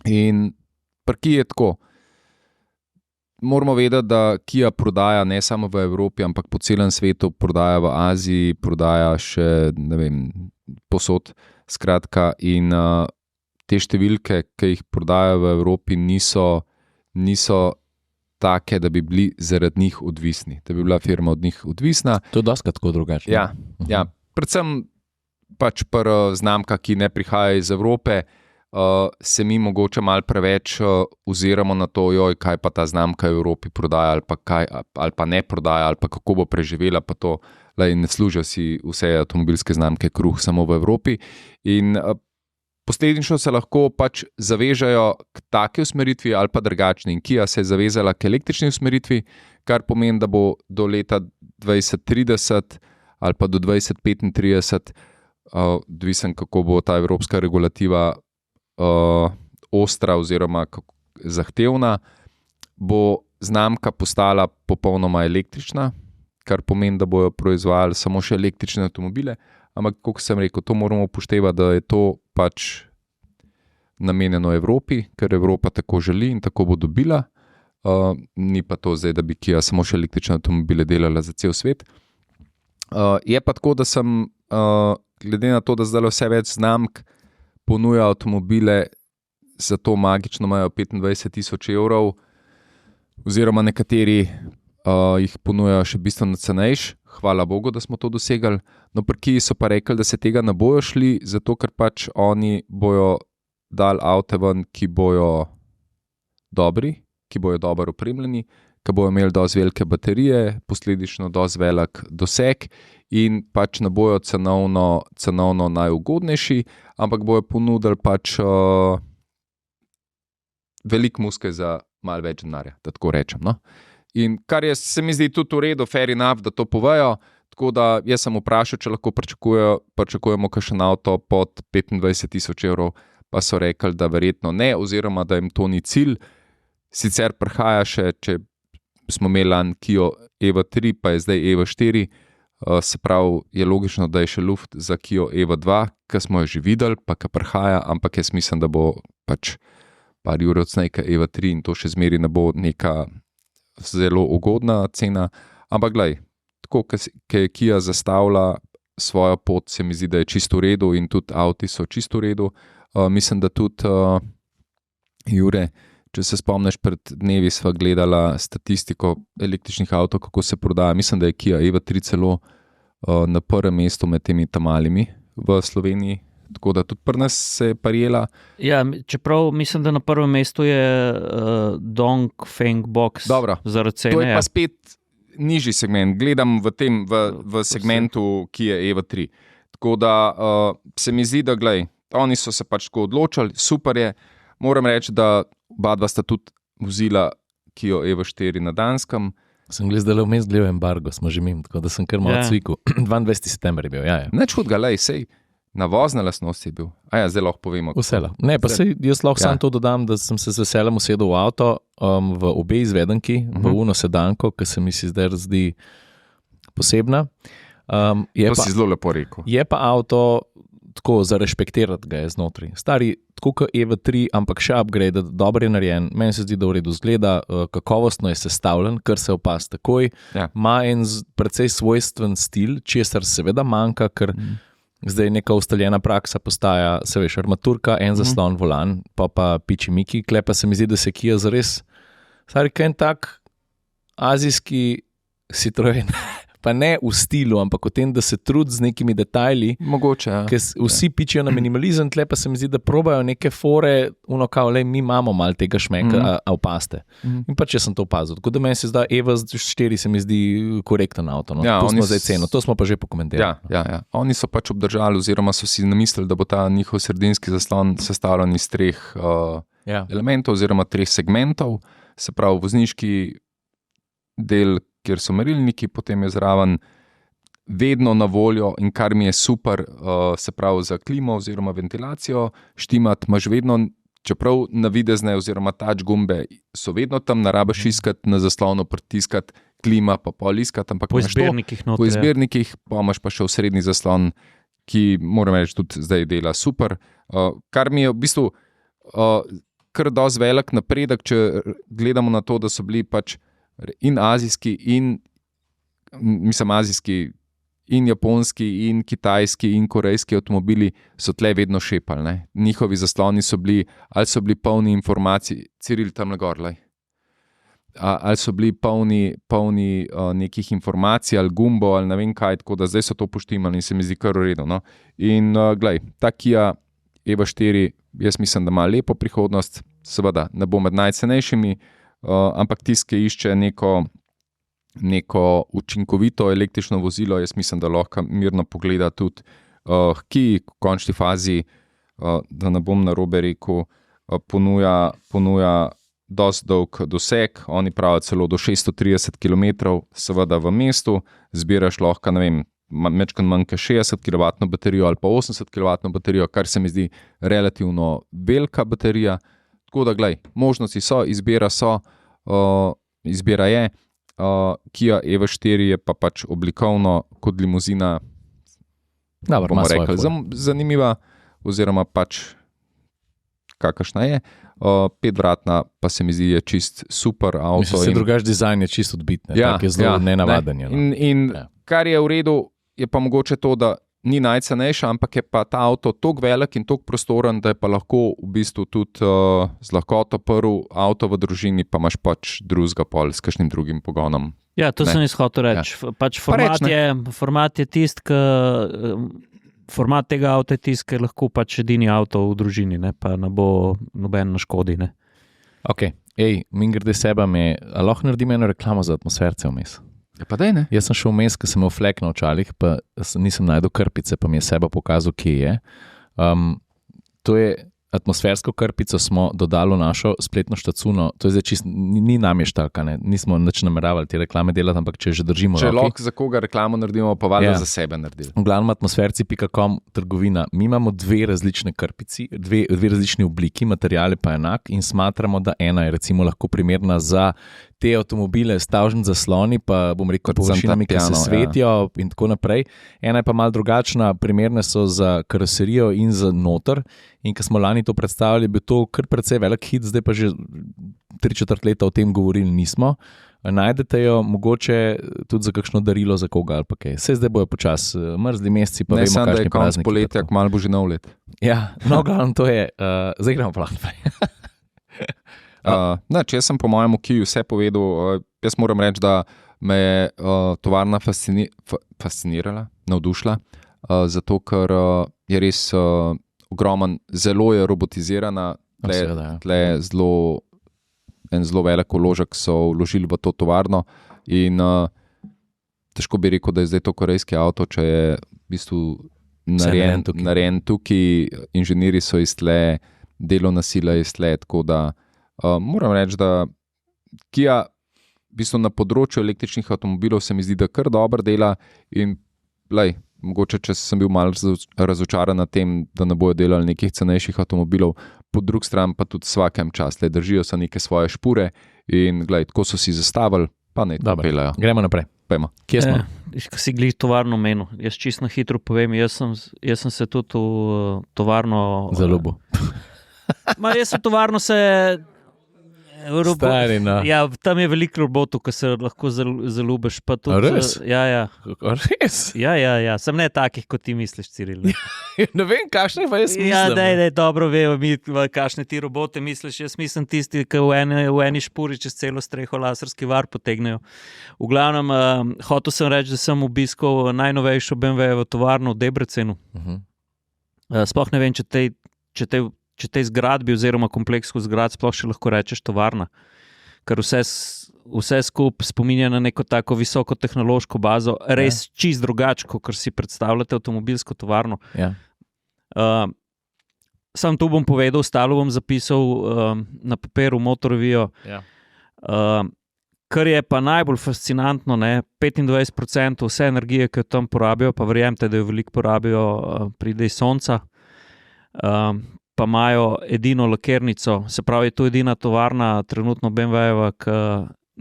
In pri Kia je tako. Moramo vedeti, da Kia prodaja ne samo v Evropi, ampak po celem svetu, prodaja v Aziji, prodaja še, ne vem, posod. Skratka, in te številke, ki jih prodajajo v Evropi, niso take, da bi bili zaradi njih odvisni, da bi bila firma od njih odvisna. To je dosti tako drugače. Ja, predvsem pač pri znamkah, ki ne prihajajo iz Evrope, se mi mogoče malo preveč oziramo na to, kaj pa ta znamka v Evropi prodaja ali pa ne prodaja ali pa kako bo preživela, pa to ne služijo si vse avtomobilske znamke kruh samo v Evropi. In posledično se lahko pač zavežejo k taki usmeritvi ali pa drugačni. In Kia se je zavezala k električni usmeritvi, kar pomeni, da bo do leta 2030 ali pa do 2035, odvisen kako bo ta evropska regulativa ostra oziroma zahtevna, bo znamka postala popolnoma električna, kar pomeni, da bojo proizvajali samo še električne avtomobile, ampak, kot sem rekel, to moramo upoštevati, da je to pač namenjeno Evropi, ker Evropa tako želi in tako bo dobila, ni pa to zdaj, da bi Kia samo še električne avtomobile delala za cel svet. Je pa tako, da sem, glede na to, da zdaj vse več znamk ponuja avtomobile za to magično imajo 25,000 evrov, oziroma nekateri jih ponujajo še bistveno cenejš. Hvala Bogu, da smo to dosegali. No, pri Kiji so pa rekli, da se tega ne bojo šli, zato ker pač oni bojo dali avte ven, ki bojo dobri, ki bojo dobro opremljeni, ki bojo imeli dosti velike baterije, posledično dosti velik doseg in pač ne bojo cenovno najugodnejši, ampak bojo ponudili pač veliko muske za malo več denarja, da tako rečem. No? In kar se mi zdi tudi v redu, fair enough, da to povejo, tako da jaz sem vprašal, če lahko pričakujemo kakšen avto pod 25,000 evrov, pa so rekli, da verjetno ne, oziroma da jim to ni cilj. Sicer prihaja še, če smo imeli Kia EV3, pa je zdaj EV4, se pravi, je logično, da je še luft za Kia EV2, ki smo jo že videli, pa ki prihaja, ampak jaz mislim, da bo pač par ur od snejka EV3 in to še zmeri ne bo neka zelo ugodna cena. Ampak glej, tako, ki je Kia zastavila svojo pot, se mi zdi, da je čisto v redu in tudi avti so čisto v redu. Mislim, da tudi, Jure, če se spomniš, pred dnevi sva gledala statistiko električnih avtov, kako se prodaja. Mislim, da je Kia EV3 celo na prvem mestu med temi malimi v Sloveniji. Tako da tudi pri nas se je parijela. Ja, čeprav mislim, da na prvem mestu je Dongfeng Box. Dobro, zaradi cene. To je pa spet nižji segment. Gledam v segmentu, ki je EV3. Tako da se mi zdi, da glej, oni so se pač tako odločili, super je. Moram reči, da oba sta tudi vozila Kia EV4 na Danskem. Sem gledal vmes gledal embargo, smo že mimo, tako da sem kar malo cvikal. 22. september je bil, ja. Neč hudega, lej, sej. Na vozne lastnosti je bil. Zdaj lahko povemo. Vsela. Ne, pa sej, jaz lahko samo to dodam, da sem se z veseljem usedel v avto, v obe izvedenki, v uno sedanko, ki se mi zdaj zdi posebna. To si zelo lepo rekel. Je pa avto tako za respektirati ga je znotri. Stari, tako kot EV3, ampak še upgrade, dobro je narejen. Meni se zdi, da v redu zgleda, kakovostno je sestavljen, kar se opaz takoj. Ma en precej svojstven stil, česar seveda manjka, ker zdaj neka ustaljena praksa postaja, se veš, armaturka, en zaslon volan, pa piči miki, klepa se mi zdi, da se Kia zares, stari, kaj en tak azijski Citroen, pa ne v stilu, ampak v tem, da se trudi z nekimi detajli, mogoče, ja. Ker vsi pičijo na minimalizem, tle pa se mi zdi, da probajo neke fore, kao, lej, mi imamo malo tega šmeka, a opaste. In pa če sem to opazil, tako da meni se zda EV4 se mi zdi korekten avto, no. Ja, pustimo zdaj ceno, to smo pa že pokomentirali. Ja. Oni so pač obdržali, oziroma so si namislili, da bo ta njihov sredinski zaslon sestavljen iz 3 elementov oziroma 3 segmentov, se pravi vozniški del, kjer so merilniki, potem je zraven vedno na voljo in kar mi je super, se pravi za klimo oziroma ventilacijo, štimat imaš vedno, čeprav navidezne oziroma touch gumbe so vedno tam, ne rabiš iskati na zaslonu, pritiskati, klima pa pol iskati, ampak po izbirnikih noter. Po izbirnikih pa imaš pa še v srednji zaslon, ki moram reči tudi zdaj dela super, kar mi je v bistvu kar dosti velik napredek, če gledamo na to, da so bili pač in azijski, in japonski, in kitajski, in korejski avtomobili so tle vedno šepali. Ne? Njihovi zasloni so bili polni informacij, Ciril tam na gor, ali so bili polni nekih informacij, ali gumbo, ali ne vem kaj, tako da zdaj so to poštimali in se mi zdi kar v redu. No? In glej, ta Kia EV4, jaz mislim, da ima lepo prihodnost, seveda ne bo med najcenejšimi, ampak tisti, ki išče neko učinkovito električno vozilo, jaz mislim, da lahko mirno pogleda tudi Kia v končni fazi, da ne bom narobe rekel, ponuja dosti dolg doseg, oni pravijo celo do 630 km, seveda v mestu, zbiraš lahko, ne vem, manj kot 60 kW baterijo ali pa 80 kW baterijo, kar se mi zdi relativno velika baterija. Tako da, glej, možnosti so, izbira je, Kia EV4 je pa pač oblikovno kot limuzina, bomo rekli, zanimiva, oziroma pač kakršna je. 5-vratna pa se mi zdi je čist super avto. Mislim, drugač dizajn je čist odbit, tak je zelo nenavaden. In kar je v redu, je pa mogoče to, da ni najcenejša, ampak je pa ta avto toliko velik in toliko prostoren, da je pa lahko v bistvu tudi z lahkoto prvi avto v družini, pa imaš pač drugega pol s kakšnim drugim pogonom. Ja, to sem jaz hotel reči. Ja. Pač format je tist, format tega avta je tist, ki lahko pač edini avto v družini, ne? Pa ne bo noben na škodi. Ne? Ok, Mingrde seba a lahko naredim eno reklamo za atmosferce vmes. Ja, pa daj, ne? Jaz sem šel vmes, ker sem imel flek na očalih, pa nisem našel krpice, pa mi je seba pokazal, kje je. To je atmosfersko krpico smo dodali v našo spletno štacuno. To je zdaj čist, ni nam je štalka, ne? Nismo nič nameravali te reklame delati, ampak če že držimo Če roki. lahko za koga reklamo naredimo, pa valjda za sebe naredili. V glavnem atmosferci.com trgovina. Mi imamo dve različne krpici, dve različni obliki, material je pa enak in smatramo, da ena je recimo lahko primerna za te avtomobile s tavžnim zasloni, pa bom rekel površinami, ki se svetijo in tako naprej. Ena je pa malo drugačna, primerne so za karoserijo in za noter. In ko smo lani to predstavili, je bil to kar precej velik hit, zdaj pa že 3/4 leta o tem govorili nismo. Najdete jo mogoče tudi za kakšno darilo za koga ali pa kaj. Saj zdaj bojo počasi mrzli meseci, pa ne vemo, kakšni prazniki. Ne samo, da je konc poletja, kmalu bo že nov let. Ja, no, glavno to je, zdaj gremo pa lahko naprej. Če sem po mojem Kiju vse povedal, jaz moram reči, da me je tovarna fascinirala, navdušila, zato ker je res ogromen, zelo je robotizirana, tle en zelo velik vložek so vložili v to tovarno in težko bi rekel, da je zdaj to korejski avto, če je v bistvu narejen tukaj, inženirji so iz tle, delovna sila iz tle, tako da moram reči, da Kia v bistvu na področju električnih avtomobilov se mi zdi, da kar dobro dela in mogoče, če sem bil malo razočaran na tem, da ne bojo delali nekih cenejših avtomobilov, po drugi strani pa tudi vsakem čas, držijo se neke svoje špure in tako so si zastavili, pa ne to pelajo. Gremo naprej. Pejmo. Kje smo? Ko si glih tovarno menil, jaz čisto hitro povem, jaz sem se tudi v tovarno zaljubil. Jaz v tovarno se Stari, no. Ja, tam je veliko robotov, ki se lahko zaljubiš. Res? Ja. Res? Ja. Sem ne takih, kot ti misliš, Ciril. Ne vem, kakšne pa jaz mislim. Ja, daj, dobro vemo, kakšne ti robote misliš. Jaz mislim tisti, ki v eni špuri čez celo streho laserski var potegnejo. V glavnem, hotel sem reči, da sem obiskal najnovejšo BMW-jevo tovarno v Debrecenu. Sploh ne vem, če tej zgradbi oziroma kompleksu zgrad sploh še lahko rečeš tovarna, ker vse skupaj spominja na neko tako visoko tehnološko bazo, res čist drugačko, ker si predstavljate avtomobilsko tovarno. Ja. Sam tu bom povedal, ostalo bom zapisal na papiru Motor-Review. Ja. Kar je pa najbolj fascinantno, 25% vse energije, ki jo tam porabijo, pa verjemite, da jo veliko porabijo, pride iz sonca, pa imajo edino lakirnico, se pravi, to je edina tovarna, trenutno BMW-jeva, ki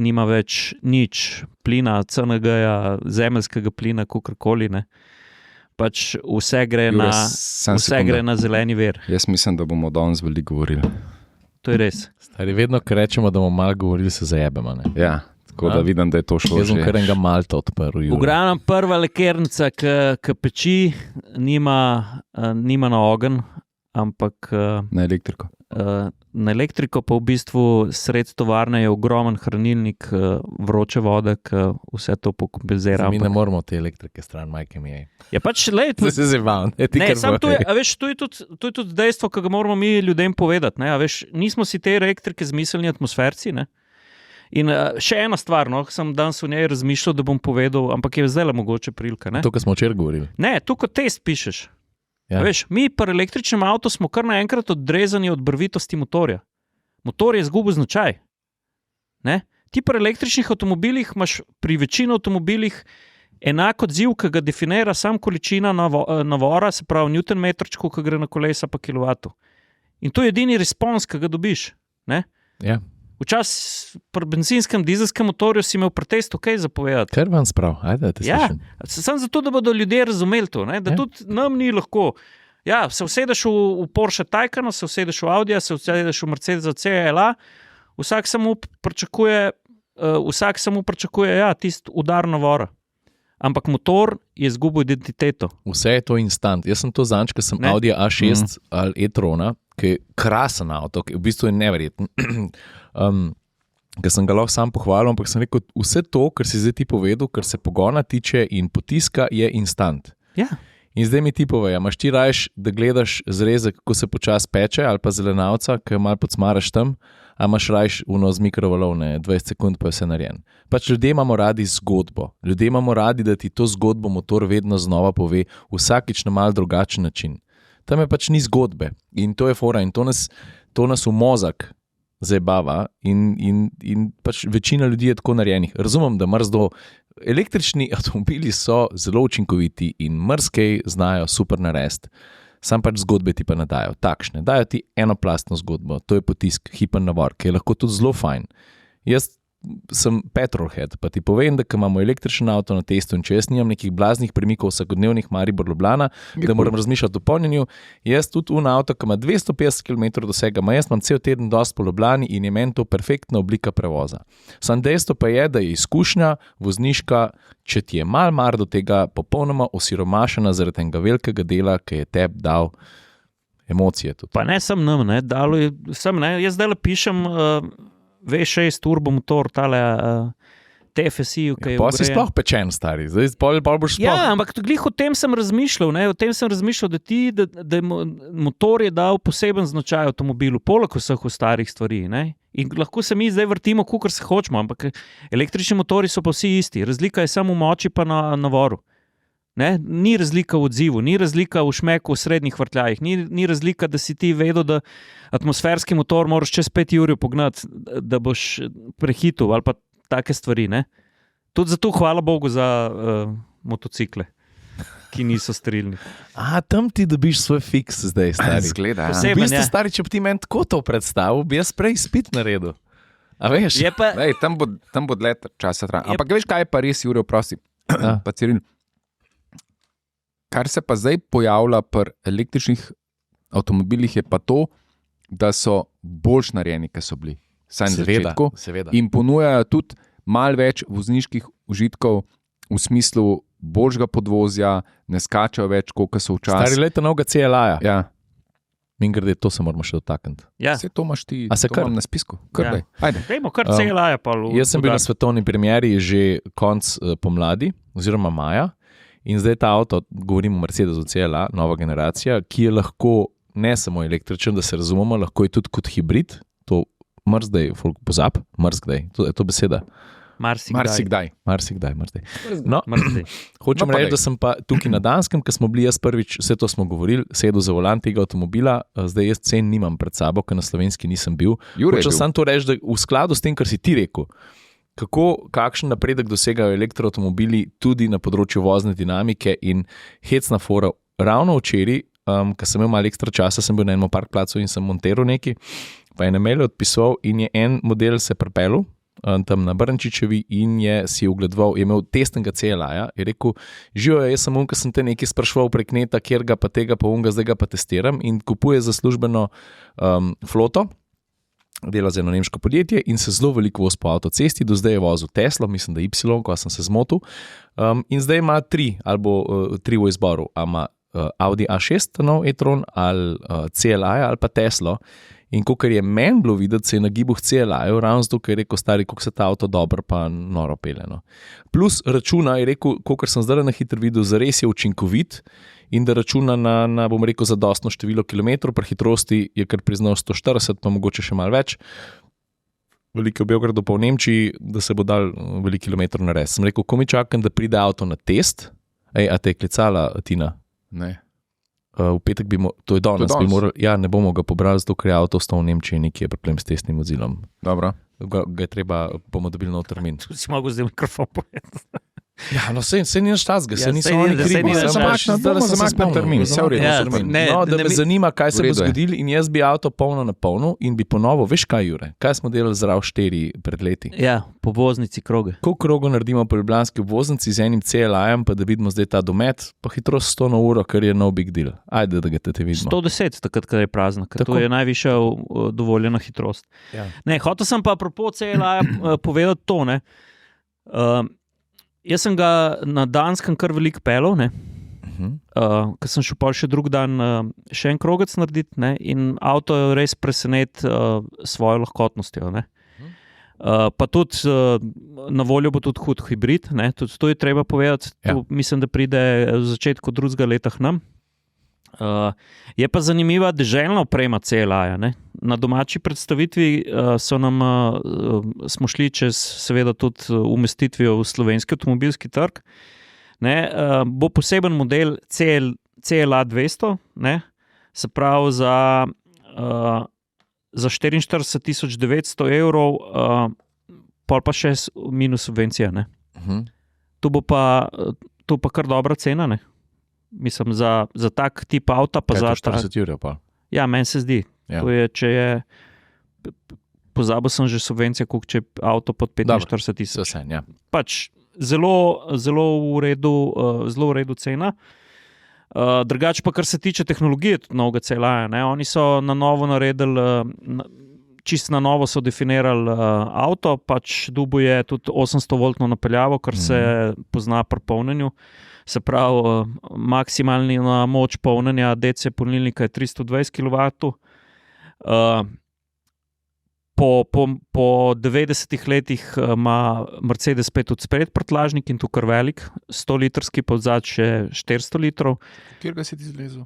nima več nič plina, CNG-ja, zemeljskega plina, kakorkoli. Pač vse gre na zeleni vir. Jaz mislim, da bomo danes veliko govorili. To je res. Stari, vedno, ko rečemo, da bomo malo govorili, se zajebemo. Ja, tako da vidim, da je to šlo. Jaz sem kar enega Malta odprl. V glavnem prva lakirnica, ki peči, nima na ogenj, ampak na elektriko. Na elektriko pa v bistvu sred tovarne je ogromen hranilnik vroče vode, ki vse to pokompenzira. Mi ne moramo te elektrike stran, majke mi je. Ja, pač lejte. Se zivam. To je tudi dejstvo, ki ga moramo mi ljudem povedati. Nismo si te elektrike zmislili atmosferci. In še ena stvar, sem danes v njej razmišljal, da bom povedal, ampak je zdaj mogoče prilika. To, kar smo včeraj govorili. Ne, to, kot test pišeš. Ja. Mi pri električnem avtu smo kar naenkrat odrezani od barvitosti motorja. Motor je izgubil značaj. Ti pri električnih avtomobilih imaš pri večini avtomobilih enak odziv, ki ga definira sam količina navora, se pravi newton metrčku, ki gre na kolesa pa kilovatu. In to je edini respons, ki ga dobiš. Ja. Včasih pri benzinskem, dizelskem motorju si imel protestu kaj zapovedati. Ker vam sprav, ajde, da te slišim. Samo zato, da bodo ljudje razumeli to, da tudi nam ni lahko. Ja, se usedeš v Porsche Taycanu, se usedeš v Audija, se usedeš v Mercedes CLA, vsak samo pričakuje tisti udar navora. Ampak motor je izgubil identiteto. Vse je to instant. Jaz sem to zanč, ker sem Audi A6 ali e-trona, ki je krasen avto, ki v bistvu je neverjeten. Ker sem ga lahko sam pohvalil, ampak sem rekel, vse to, kar si zdaj ti povedal, kar se pogona tiče in potiska, je instant. Ja. In zdaj mi ti povej, imaš ti rajš, da gledaš zrezek, kako se počasi peče, ali pa zelenavca, ki malo podsmaraš tam, a imaš rajš uno z mikrovalovne, 20 sekund pa je vse narejen. Pač ljudje imamo radi zgodbo. Ljudje imamo radi, da ti to zgodbo motor vedno znova pove, vsakič na mal drugačen način. Tam je pač ni zgodbe in to je fora in to nas v mozak zabava in pač večina ljudi je tako narejenih. Razumem, da mrzdo električni avtomobili so zelo učinkoviti in mrzkej znajo super narediti. Sam pač zgodbe ti pa ne dajo, takšne. Dajo ti enoplastno zgodbo, to je potisk, hipen navor, ki je lahko tudi zelo fajn. Jaz sem petrolhead, pa ti povem, da imamo električen avto na testu in če jaz nimam nekih blaznih premikov vsakodnevnih Maribor-Ljubljana, da moram razmišljati o polnjenju, jaz tudi avto, ki ima 250 km dosega, jaz imam cel teden dosti po Ljubljani in je meni to perfektna oblika prevoza. Sam dejstvo pa je, da je izkušnja vozniška, če ti je mar do tega popolnoma osiromašena zaradi tega velikega dela, ki je tebi dal emocije tudi. Pa ne sem nam, jaz zdaj le pišem V6 turbomotor, tale TFSI, ki je pa si sploh pečen, stari, zdaj pol boš sploh. Ja, ampak glih o tem sem razmišljal, da motor je dal poseben značaj avtomobilu, poleg vseh ostalih stvari, ne? In lahko se mi zdaj vrtimo, kakor se hočemo, ampak električni motori so pa vsi isti, razlika je samo v moči pa na navoru. Ne? Ni razlika v odzivu, ni razlika v šmeku v srednjih vrtljajih, ni razlika, da si ti vedel, da atmosferski motor moraš čez 5 ur pognati, da boš prehitil ali pa take stvari. Ne? Tudi zato hvala Bogu za motocikle, ki niso sterilni. Tam ti dobiš svoj fiks zdaj, stari. Zgleda, ja. V bistvu, stari, če bi ti meni tako to predstavil, bi jaz prej izpit naredil. A veš? Tam bo dlje časa trajalo. Ampak veš, kaj je pa res, Jure, prosi, pa Ciril. Kar se pa zdaj pojavlja pri električnih avtomobilih je pa to, da so boljš narejeni, kot so bili. Seveda. In ponujajo tudi malo več vozniških užitkov v smislu boljšega podvozja, ne skačajo več, koliko so včasih. Stari leta novega CLA-ja. Ja. Mingrede, to se moramo še dotakniti. Ja. Vse to imaš ti, to imam na spisku. Kar ajde. Dajmo kar CLA-ja pa jaz sem bil na svetovni premieri že konc pomladi, oziroma maja. In zdaj ta avto, govorimo o Mercedesu CLA, nova generacija, ki je lahko ne samo električen, da se razumemo, lahko je tudi kot hibrid, to mrzkdaj, folk pozab, mrzkdaj, to je to beseda. Marsikdaj. No, hočem reči, da sem pa tukaj na Danskem, ker smo bili jaz prvič, vse to smo govorili, sedel za volan tega avtomobila, zdaj jaz cen nimam pred sabo, ker na slovenski nisem bil. Hočem sam to reči, da v skladu s tem, kar si ti rekel, kakšen napredek dosegajo elektroavtomobili tudi na področju vozne dinamike in hecna fora. Ravno včeraj, ko sem imel malo ekstra časa, sem bil na enem parkplacu in sem monteral nekaj, pa je na mail odpisal in je en model se pripelil tam na Brnčičevi in je si ugledoval, je imel testnega CLA-ja, je rekel, živo je, jaz sem ker sem te nekaj spraševal prek neta, kjer ga pa tega pa zdaj ga pa testiram in kupuje za službeno floto, dela za eno nemško podjetje in se zelo veliko vozi po avtocesti, do zdaj je vozil Tesla, mislim, da Y, ko sem se zmotil, in zdaj ima 3 v izboru, ima Audi A6 nov e-tron ali CLA ali pa Tesla. In kakor je meni bilo videti, se je nagibal CLA-ju, ravno zato, ker je rekel, stari, kako se ta avto dobro pa noro pelje. No. Plus računa, je rekel, kakor sem zdaj na hitro videl, zares je učinkovit in da računa na bom rekel, zadostno število kilometrov, pri hitrosti je kar priznal 140, pa mogoče še malo več. Veliko v Beogradu pa v Nemčiji, da se bo dal veliko kilometrov narediti. Sem rekel, ko mi čakam, da pride avto na test, a te je klicala Tina? Ne. V petek to je danes, bi morali, ne bomo ga pobrali, zato ker je avto ostal v Nemčiji, nekje je problem s testnim vozilom. Dobro. Ga je treba, bomo dobili nov termin. Tu si mogel zdaj mikrofon povedati. Ja, no se ni naš tasga, se niso oni krivi. Zamaknem termin, vse v redu. Da me zanima, kaj se bo zgodilo in jaz bi avto polno napolnil in bi ponovo, veš kaj, Jure, kaj smo delali z RAV4 pred leti? Ja, po voznici kroge. Koliko krogov naredimo po ljubljanski obvoznici z enim CLA-jem, pa da vidimo zdaj ta domet, pa hitrost 100 na uro, kar je no big deal. Ajde, da ga te vidimo. 110, takrat, kad je prazna, ker to je najvišja dovoljena hitrost. Ja. Ne, hotel sem pa apropo CLA-ja povedati to, ne. Jaz sem ga na Danskem kar veliko pelil, ker sem šel pa še drug dan še en krogec narediti, ne, in avto je res presenet svojo lahkotnostjo. Ne. Pa tudi na voljo bo tudi hud hibrid, ne, tudi to je treba povedati, mislim, da pride v začetku drugega leta k nam. Je pa zanimiva deželna oprema CLA-ja. Na domači predstavitvi smo šli čez seveda tudi umestitvijo v slovenski avtomobilski trg. Bo poseben model CLA 200, se pravi za 44.900 evrov, pol pa še minus subvencija. To pa kar dobra cena, ne? Mislim, za tak tip avta pa za 40 evrov pa. Ja, meni se zdi. Ja. To je, če je, pozabil sem že subvencija, koliko če je avto pod 45.000. Ja. Pač zelo v redu cena. Drugače pa, kar se tiče tehnologije novega CLA, oni so na novo naredili, čisto na novo so definirali avto, pač dubo je tudi 800-voltno napeljavo, kar se pozna pri polnjenju. Se pravi, maksimalna moč polnjenja DC polnilnika je 320 kW. Po 90 letih ima Mercedes 5 odspred prtljažnik in tu kar velik, 100-litrski, pa odzad še 400 litrov. Kjer ga si ti zlezel?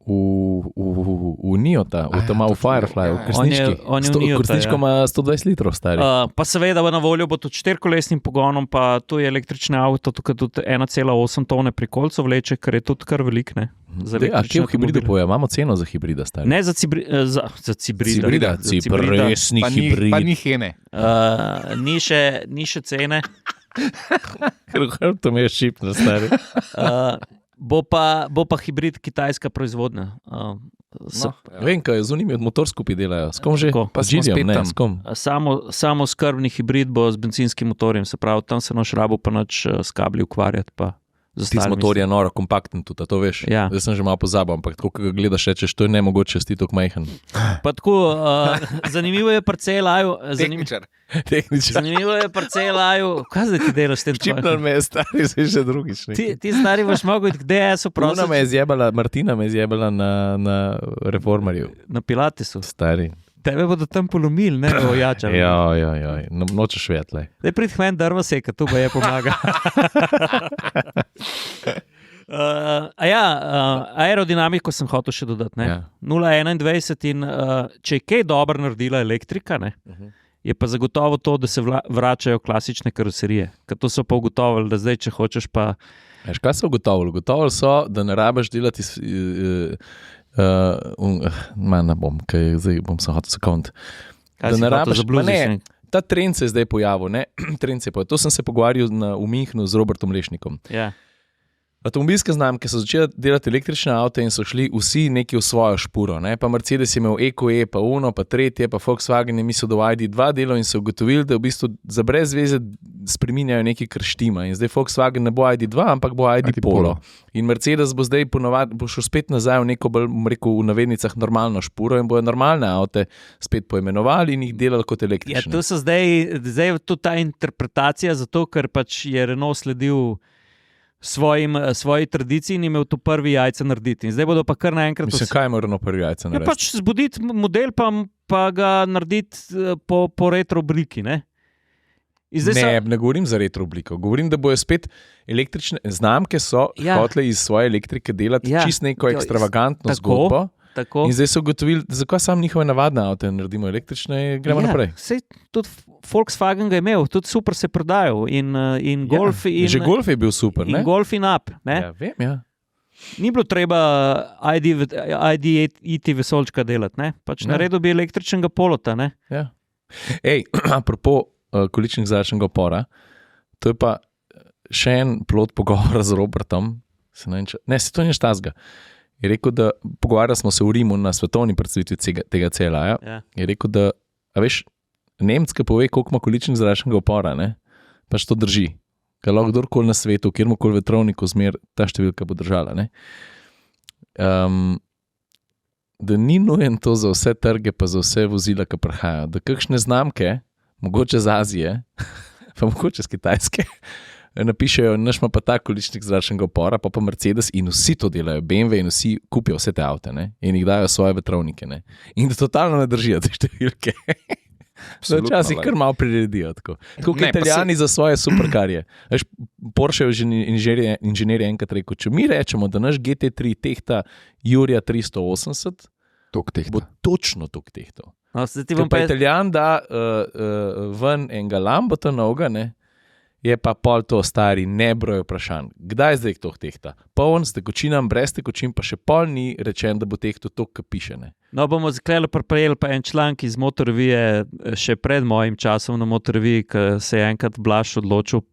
V Niota, v Firefly, v Krsnički. On je v Niota, Krsničko ima 120 litrov stari. Pa seveda na voljo bo tudi 4-kolesnim pogonom, pa tu je električni avto, tukaj tudi 1,8 tone pri kolcu vleče, kar je tudi kar velik, ne? A kje v hibridu poje? Imamo ceno za hibrida, stari? Ne, za hibrida. Resni hibrid. Pa ni hene. Ni še cene. To mi je šipno, stari. Bo pa hibrid kitajska proizvodnja. Vem, kaj z unimi od motor skupaj delajo. S kom že? Pa smo spet tam. S kom? Samo skrbni hibrid bo z benzinskim motorjem, se pravi, tam se noš rabo pa nič s kabli ukvarjati. Ti z motor je noro, kompakten tudi, to veš. Ja. Zdaj sem že malo pozabil, ampak tako, ko ga gledaš, rečeš, to je nemogoče, si tako majhen. Pa tako, zanimivo je pri CLA-ju. Tehničar. Zanimivo je pri CLA-ju. Kaj zdaj ti delaš s tem? Čipnar me je stari, zdaj še drugič. Ti stari boš mogel iti, kde so prosim. Martina me je zjebala na Reformarju. Na Pilatesu. Stari. Tebe bodo tam polomili, ne bo ojačali. Ja, nočeš vetle. Zdaj prid hmen drva seka, to pa je pomaga. Aerodinamiko sem hotel še dodati. Ja. 0,21 in če je kaj dobro naredila elektrika, je pa zagotovo to, da se vračajo klasične karoserije. Ker to so pa ugotovili, da zdaj, če hočeš pa... Kaj so ugotovili? Ugotovili so, da ne rabiš delati... ne bom, zdaj bom se hotel sekund. Da ne rabiš, ta trend se je zdaj pojavil, ne? Trend se je pojavil. To sem se pogovarjal v Münchnu z Robertom Lešnikom. Ja. Avtomobilske znamke so začele delati električne avte in so šli vsi neki v svojo špuro. Ne? Pa Mercedes je imel EQE, pa Uno, pa tretje, pa Volkswagen je mislil, da v ID2 delo in so ugotovili, da v bistvu za brez veze spreminjajo neki krštima. In zdaj Volkswagen ne bo ID2, ampak bo ID Polo. In Mercedes bo zdaj bo šel spet nazaj v neko, rekel, v navednicah normalno špuro in bojo normalne avte spet poimenovali in jih delali kot električne. Ja, to so zdaj to ta interpretacija, zato ker pač je Renault sledil svoji tradiciji in imel to prvi jajce narediti. In zdaj bodo pa kar naenkrat... Mislim, kaj je moralo prvi jajce narediti? Ja, pač zbuditi model, pa ga narediti po retro obliki, ne? Ne govorim za retro obliko. Govorim, da bojo spet električne znamke hotele iz svoje elektrike delati čist neko ekstravagantno zgodbo. Tako. In zdaj so ugotovili, zakaj samo njihove navadne avte naredimo električne in gremo naprej. Sej tudi Volkswagen ga je imel, tudi super se je prodajal in Golf že Golf je bil super, ne? In Golf in Up, ne? Ja, vem, ja. Ni bilo treba ID vesolčka delati, ne? Pač naredil bi električnega polota, ne? Ja. Apropo količnik zračnega upora, to je pa še en plod pogovora z Robertom, to ni štazga. Je rekel, da pogovarjali smo se v Rimu na svetovni predstavitvi tega CLA-ja. Ja. Je rekel, da, veš, Nemec, ki pove, koliko ima količnik zračnega upora, ne, pač to drži. Ker lahko kdorkoli na svetu, kjerkoli vetrovniku zmer, ta številka bo držala. Ne. Da ni nujen to za vse trge, pa za vse vozila, ki prihajajo. Da kakšne znamke, mogoče z Azije, pa mogoče z Kitajske, napišejo, naš ima pa ta količnik zračnega upora, pa Mercedes in vsi to delajo, BMW in vsi kupijo vse te avte, ne, in jih dajo svoje vetrovnike, ne. In da totalno ne držijo te številke. Včasih kar malo priredijo. Tako kot Italijani za svoje superkarje. Veš, Porsche inženirje enkrat rekel, če mi rečemo, da naš GT3 tehta Jurija 380, bo točno tok tehtal. No, pa Italijan da ven enega Lambota novega, ne, je pa pol to stari nebroj vprašanj. Kdaj zdaj to tehta? Poln s tekočinami, brez tekočin, pa še pol ni rečen, da bo tehto to, kar piše. Ne. No, bomo zakleli prejeli pa en članek iz Motorrevije še pred mojim časom na Motorreviji, ki se je enkrat Blaž odločil,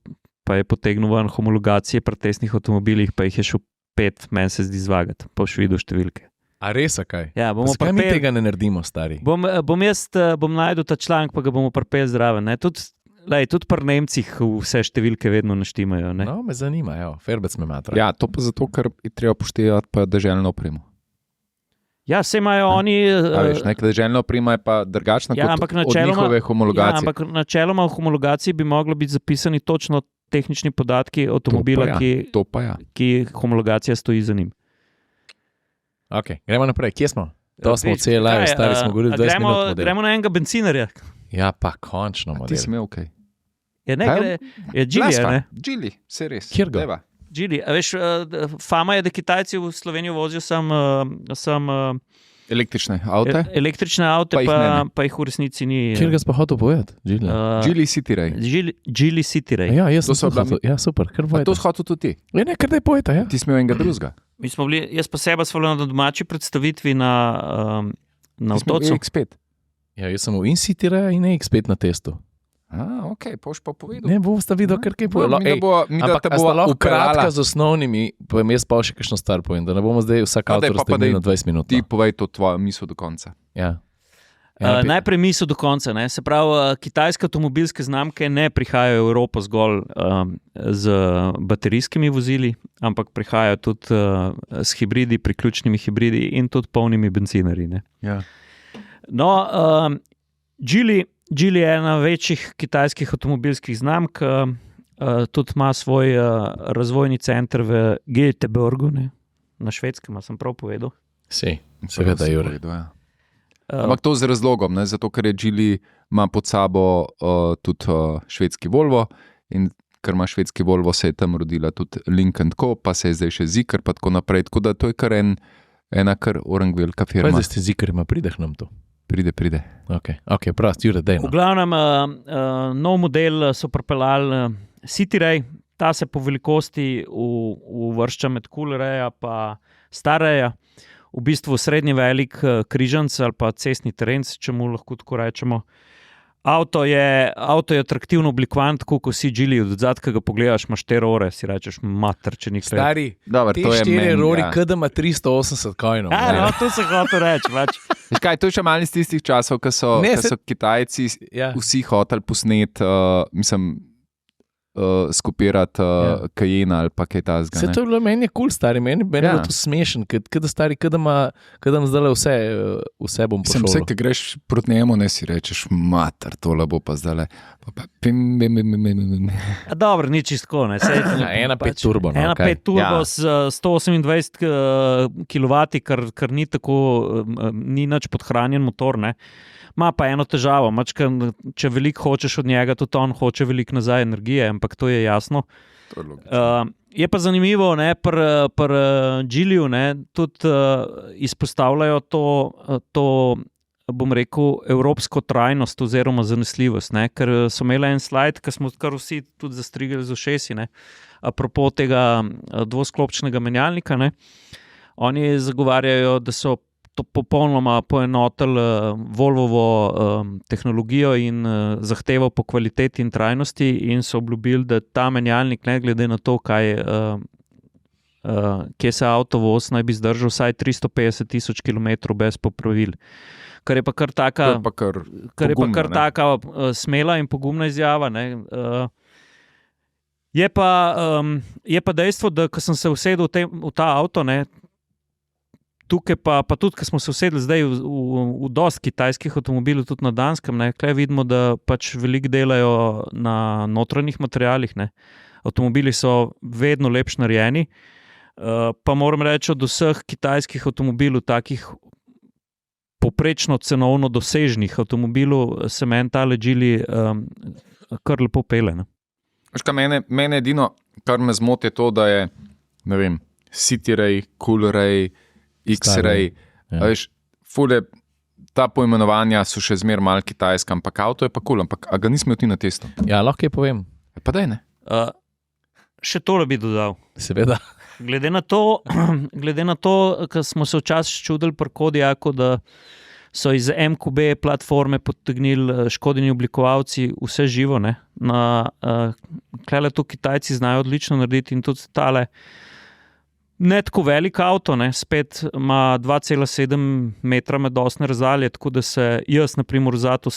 pa je potegnil ven homologacije pri testnih avtomobilih, pa jih je šel 5, meni se zdi zvagati, pa v švidu številke. A res, kaj? Ja, zakaj mi tega ne naredimo, stari? Bom najdel ta članek, pa ga bomo pripeli zraven. Tudi pri Nemcih vse številke vedno naštimajo. Ne? No, me zanima, Ferbec me matra. Ja, to pa zato, ker je treba poštevati pa deželno opremo. Ja, se imajo oni... Deželna oprema je pa drugačna kot od njihove homologacije. Ja, ampak načeloma v homologaciji bi moglo biti zapisani točno tehnični podatki avtomobila, ki homologacija stoji za njim. Ok, gremo naprej. Kje smo? To smo v celi live, stari smo govorili 20 minut model. Gremo na enega bencinarja. Ja, pa končno model. Ti si imel kaj? Je Geely, ne? Geely, se res. Kjer ga? Geely, a veš, fama je, da Kitajci v Slovenijo vozijo sam električne avte. Električne avte, pa jih v resnici ni. Kjer ga si pa hotel povedati? Geely City Ray. Geely City Ray. Ja, jaz sem hotel. Ja, super, kar povedati. To si hotel tudi ti? Ja, ne, kar da je povedati, ja. Ti si imel enega drugega. Jaz pa seba smo bili na domači predstavitvi na Otocu. X5. Ja, jaz sem v In-City Raya in X5 na testu. Ok, boš pa povedal. Ne, bo sta videl, kar kaj povedal. Ampak sta lahko kratka z osnovnimi, pa jaz pa še kakšno stvar povem, da ne bomo zdaj vsak avtor raztegnili na 20 minut. Ti povej to tvojo misel do konca. Ja. Najprej misel do konca. Ne? Se pravi, kitajske avtomobilske znamke ne prihajajo v Evropo zgolj z baterijskimi vozili, ampak prihajajo tudi s hibridi, priključnimi hibridi in tudi polnimi bencinarji. Ja. No, Geely je ena večjih kitajskih avtomobilskih znamk, tudi ima svoj razvojni center v Göteborgu, na Švedskem, sem prav povedal. Seveda, Jure. Ampak to z razlogom, ne? Zato ker je Geely ima pod sabo tudi švedski Volvo in ker ima švedski Volvo, se je tam rodila tudi Lynk & Co, pa se je zdaj še Zeekr, pa tako naprej, tako da to je kar ena kar orang velika firma. Pa zdaj ste Zeekr, ima prideh nam to? Pride. Ok, prost, Jure, dejno. V glavnem, nov model so pripeljali City Ray, ta se po velikosti uvršča med Cool Raya pa Star Raya. V bistvu srednje velik križanc ali pa cestni terenc, če mu lahko tako rečemo. Avto je atraktivno oblikovan, tako kot si Geely, od zadka ga pogledaš, imaš 4 ore, si rečeš, mater, če nikaj. Stari, te 4 ore, kada ima 380 kojnov. No, to se hotel reči. Kaj, to je še malo iz tistih časov, ko so Kitajci vsi hoteli posneti, skopirati Cayenne ali pa kaj tasga. Se to je bilo meni kul, stari, meni je to smešen, kada stari, kada ima zdaj vse bom pošel. Vse, ki greš proti njemu, ne si rečeš, mater, tole bo pa zdaj. Dobro, ni čistko, ne. 1.5 turbo. 1.5 turbo s 128 kW, kar ni tako, ni nič podhranjen motor, ne. Ma pa eno težavo, če veliko hočeš od njega, tudi on hoče veliko nazaj energije, ampak to je jasno. Je pa zanimivo, pri Geelyju tudi izpostavljajo to, bom rekel, evropsko trajnost oziroma zanesljivost, ker so imeli en slajd, ki smo kar vsi tudi zastrigali z ušesi, apropo tega dvosklopčnega menjalnika. Oni zagovarjajo, da so to popolnoma poenotili Volvovo tehnologijo in zahtevo po kvaliteti in trajnosti in so obljubili, da ta menjalnik, ne glede na to, kje se avto voz, naj bi zdržal vsaj 350,000 km brez popravil. Kar je pa kar taka smela in pogumna izjava. Je pa dejstvo, da ko sem se usedel v ta avto, tukaj pa tudi, ko smo se usedli zdaj v dosti kitajskih avtomobilov, tudi na Danskem, tukaj vidimo, da pač veliko delajo na notranjih materialih. Avtomobili so vedno lepš narejeni, pa moram reči, od vseh kitajskih avtomobilov, takih poprečno cenovno dosežnih avtomobilov se meni tale Geely kar lepo pele. Ne? Mene edino, kar me zmoti, je to, da je, ne vem, City Ray, Cool Ray, X-Ray, veš, fule, ta poimenovanja so še zmer malo kitajska, ampak avto je pa cool, ampak a ga nismo ti na testu? Ja, lahko je povem. Pa daj, ne? Še tole bi dodal. Seveda. Glede na to, kar smo se včasih čudili pri Kodiaku, da so iz MQB platforme potegnili škodeni oblikovalci vse živo. Ne? Klele to Kitajci znajo odlično narediti in tudi tale ne tako velik avto, ne? Spet ima 2,7 metra med osne razdalje, tako da se jaz, na primer, zato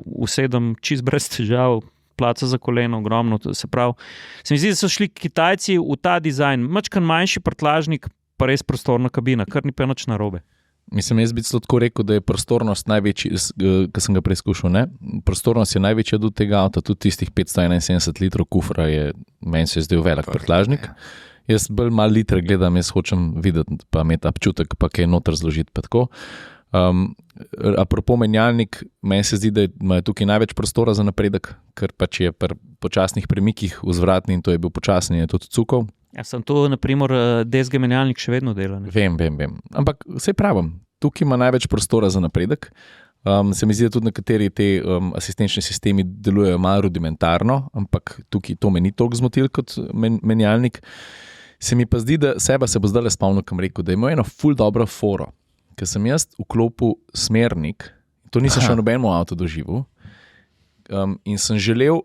usedem čist brez težav, placa za koleno, ogromno. Se pravi, se mi zdi, da so šli Kitajci v ta dizajn, mačkan manjši prtljažnik, pa res prostorna kabina, kar ni pa nič narobe. Mislim, jaz bi tako rekel, da je prostornost največji, ki sem ga preizkušal. Prostornost je največja do tega avta, tudi tistih 571 litrov kufra je, meni se je zdel velik prtljažnik. Jaz bolj malo litre gledam, jaz hočem videti, pa imeti občutek, pa kaj noter zložiti. Pa tako. Apropo menjalnik, meni se zdi, da ima tukaj največ prostora za napredek, ker pač je pri počasnih premikih vzvratni in to je bil počasni, je tudi cukov. Ja, sem to, na primer, DSG menjalnik še vedno dela. Ne? Vem. Ampak vse pravim, tukaj ima največ prostora za napredek. Se mi zdi, da tudi nekateri te asistenčni sistemi delujejo malo rudimentarno, ampak tukaj to me ni toliko zmotil kot menjalnik. Se mi pa zdi, da seba se bo zdaj spomnil, kam rekel, da je imel eno ful dobro foro, ker sem jaz vklopil smernik, to nisem še nobenemu avto doživel, in sem želel,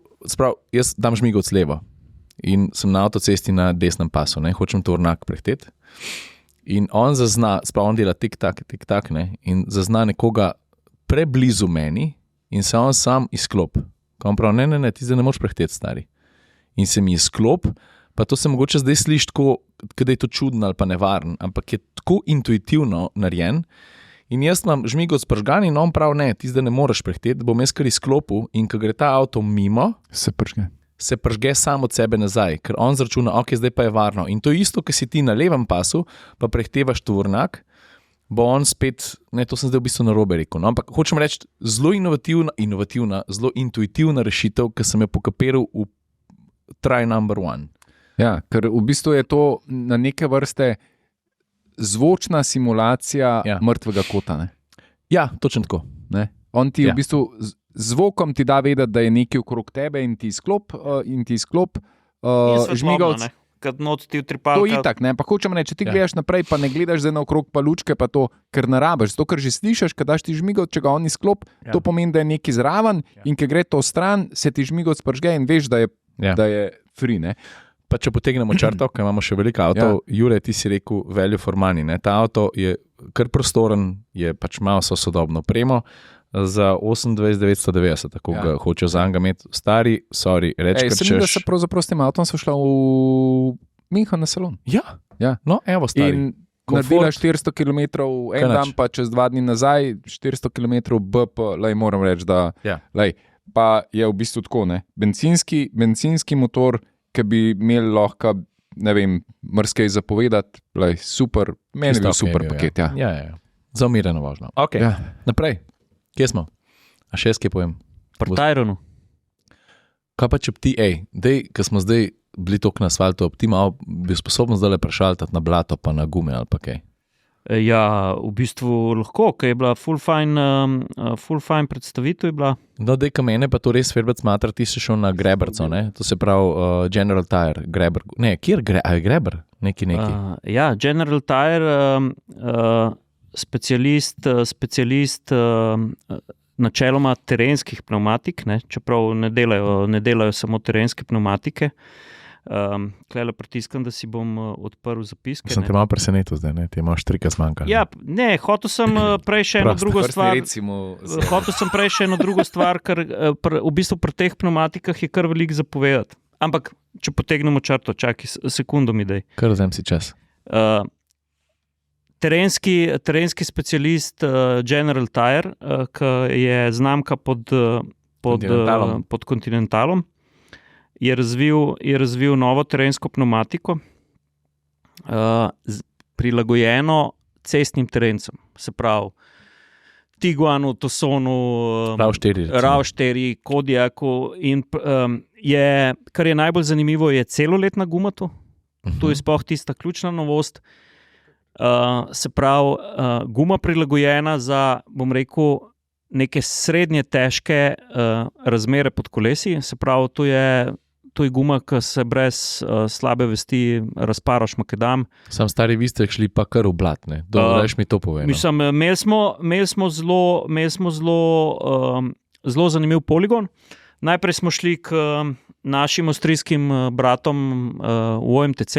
jaz dam žmigovec levo in sem na avtocesti na desnem pasu, ne, hočem tovornjak prehteti in on zazna, on dela tik-tak, ne, in zazna nekoga preblizu meni in se on sam izklop. Ko on pravi, ne, ti zdaj ne moreš prehteti, stari. In se mi izklop, pa to se mogoče zdaj sliši tako, da je to čudno ali pa nevaren, ampak je tako intuitivno narejen. In jaz imam žmigovec pržgan in on pravi, ne, ti zdaj ne moreš prehteti, bom jaz kar izklopil in ko gre ta avto mimo, se pržge sam od sebe nazaj, ker on zračuna, ok, zdaj pa je varno. In to je isto, ko si ti na levem pasu, pa prehtevaš tovornjak, bo on spet, ne, to sem zdaj v bistvu narobe rekel, no, ampak hočem reči, zelo inovativna, zelo intuitivna rešitev, ki sem jo pokapiral v try number one. Ja, ker v bistvu je to na neke vrste zvočna simulacija mrtvega kota. Ne? Ja, točno tako. Ne? On ti v bistvu zvokom ti da vedeti, da je nekaj okrog tebe in ti izklop žmigovec. Kad not ti utripalka. To je itak, ne? Pa hočem reči, če ti gledaš naprej, pa ne gledaš zdaj naokrog pa lučke, pa to, ker narabiš. Zato, ker že slišiš, kad daš ti žmigovec, če ga on izklop, to pomeni, da je nekaj zraven in ker gre to stran, se ti žmigovec pržge in veš, da je free, ne? Pa če potegnemo črto, ker imamo še veliko avtov, Jure, ti si rekel value for money. Ne? Ta avto je kar prostoren, je pač malo so sodobno opremo za 28,990, tako ga hočejo za njega imeti stari, sorry, reči, ker češ. Da se pravzaprav s tem avtom so šla v München na salon. Ja. No, evo stari. In naredila 400 km en dan, pa čez 2 dni nazaj, 400 km BP, moram reči, da pa je v bistvu tako, ne. Bencinski motor, ki bi imeli lahko, ne vem, mrskej zapovedati, super, meni je bil super paket. Ja. Za umirjeno vožnjo. Ok, naprej. Kje smo? A še skje povem? Pri Tyronu. Kaj pa če ti, ko smo zdaj bili toliko na asfaltu, ti malo bil sposoben zdaj prešaltati na blato pa na gume ali pa kaj? Ja, v bistvu lahko, ker je bila full fine predstavitev je bila. No, dejka mene pa to res Ferbec matra, ti si šel na Greberco, ne? To se pravi General Tire, Greber. Ne, kjer Greber? Neki. Ja, General Tire, specialist načeloma terenskih pneumatik, ne? Čeprav ne delajo samo terenske pneumatike. Klele pritiskam, da si bom odprl zapiske. Sem te malo presenetil zdaj, ne? Ti imaš trika zmanjka. Ja, ne, hotel sem prej še eno drugo stvar. Hotel sem prej še eno drugo stvar, ker v bistvu pri teh pneumatikah je kar veliko zapovedati. Ampak, če potegnemo črto, čakaj, sekundo mi daj. Kar vzem si čas. Terenski specialist General Tire, ki je znamka pod Continentalom, je razvil novo terensko pneumatiko, prilagojeno cestnim terencem. Se pravi, Tiguanu, Tucsonu, RAV4, Kodiaku in kar je najbolj zanimivo, je celoletna guma tu. To je sploh tista ključna novost. Se pravi, guma prilagojena za, bom rekel, neke srednje težke razmere pod kolesi. Se pravi, to je guma, ki se brez slabe vesti razparaš makedam. Sam stari, vi ste šli pa kar v blat, ne? Dajš mi to povej. Mislim, imeli smo zelo zanimiv poligon. Najprej smo šli k našim avstrijskim bratom v OMTC.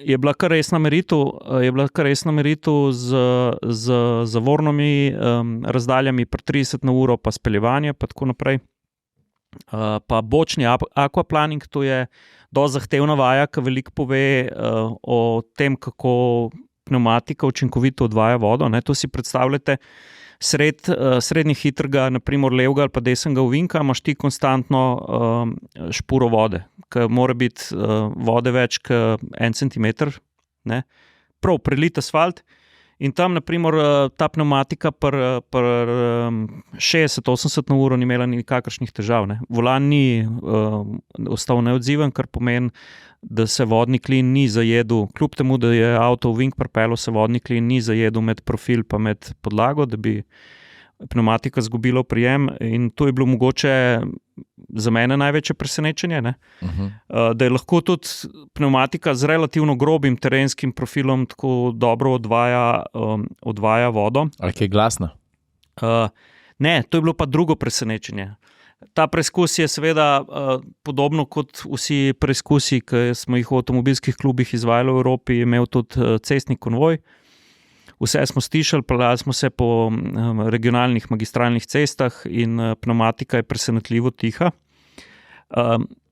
Je bila kar resna meritev z zavornimi razdaljami, pri 30 na uro, pa speljevanje, pa tako naprej. Pa bočni aquaplaning, to je dosti zahtevna vaja, ki veliko pove o tem, kako pneumatika učinkovito odvaja vodo. To si predstavljate srednje hitrega, naprimer levega ali pa desnega ovinka, imaš ti konstantno špuro vode, ki mora biti vode več kot 1 centimeter, prav prelit asfalt. In tam, naprimer, ta pneumatika pri 60-80 na uro ni imela nikakršnih težav. Volan ni ostal neodziven, kar pomeni, da se vodni klin ni zajedel, kljub temu, da je avto v vink pripelo, se vodni klin ni zajedel med profil pa med podlago, da bi pneumatika izgubila prijem. In to je bilo mogoče za mene največje presenečenje, da je lahko tudi pneumatika z relativno grobim terenskim profilom tako dobro odvaja vodo. Ali je glasna? Ne, to je bilo pa drugo presenečenje. Ta preizkus je seveda podobno kot vsi preizkusi, ki smo jih v avtomobilskih klubih izvajali v Evropi, imel tudi cestni konvoj. Vse smo stišali, peljali smo se po regionalnih magistralnih cestah in pneumatika je presenetljivo tiha.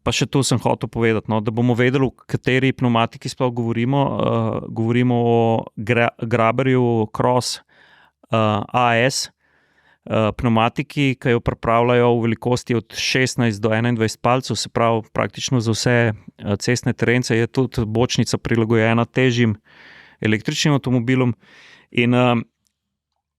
Pa še to sem hotel povedati, da bomo vedeli, o kateri pneumatiki sploh govorimo. Govorimo o Graberju Cross AS pneumatiki, ki jo pripravljajo v velikosti od 16 do 21 palcev, se pravi praktično za vse cestne terence. Je tudi bočnica prilagojena težjim električnim avtomobilom. In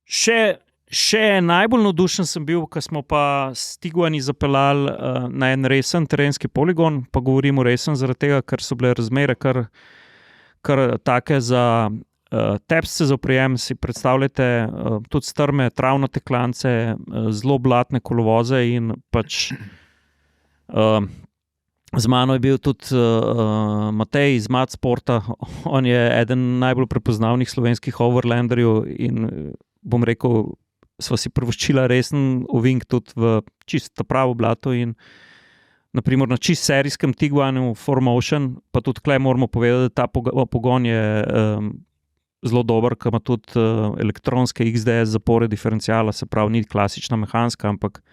še najbolj navdušen sem bil, ko smo pa s Tiguani zapeljali na en resen terenski poligon, pa govorimo resen zaradi tega, ker so bile razmere kar take za tepsce za oprijem. Si predstavljate tudi strme, travnate klance, zelo blatne kolovoze in pač z mano je bil tudi Matej iz Mat Sporta. On je eden najbolj prepoznavnih slovenskih overlanderjev in bom rekel, sva si privoščila resen ovink tudi v čisto pravo blato in naprimer na čist serijskem Tiguanu 4Motion, pa tudi tukaj moramo povedati, da ta pogon je zelo dober, ker ima tudi elektronske XDS zapore diferencijala, se pravi ni klasična mehanska, ampak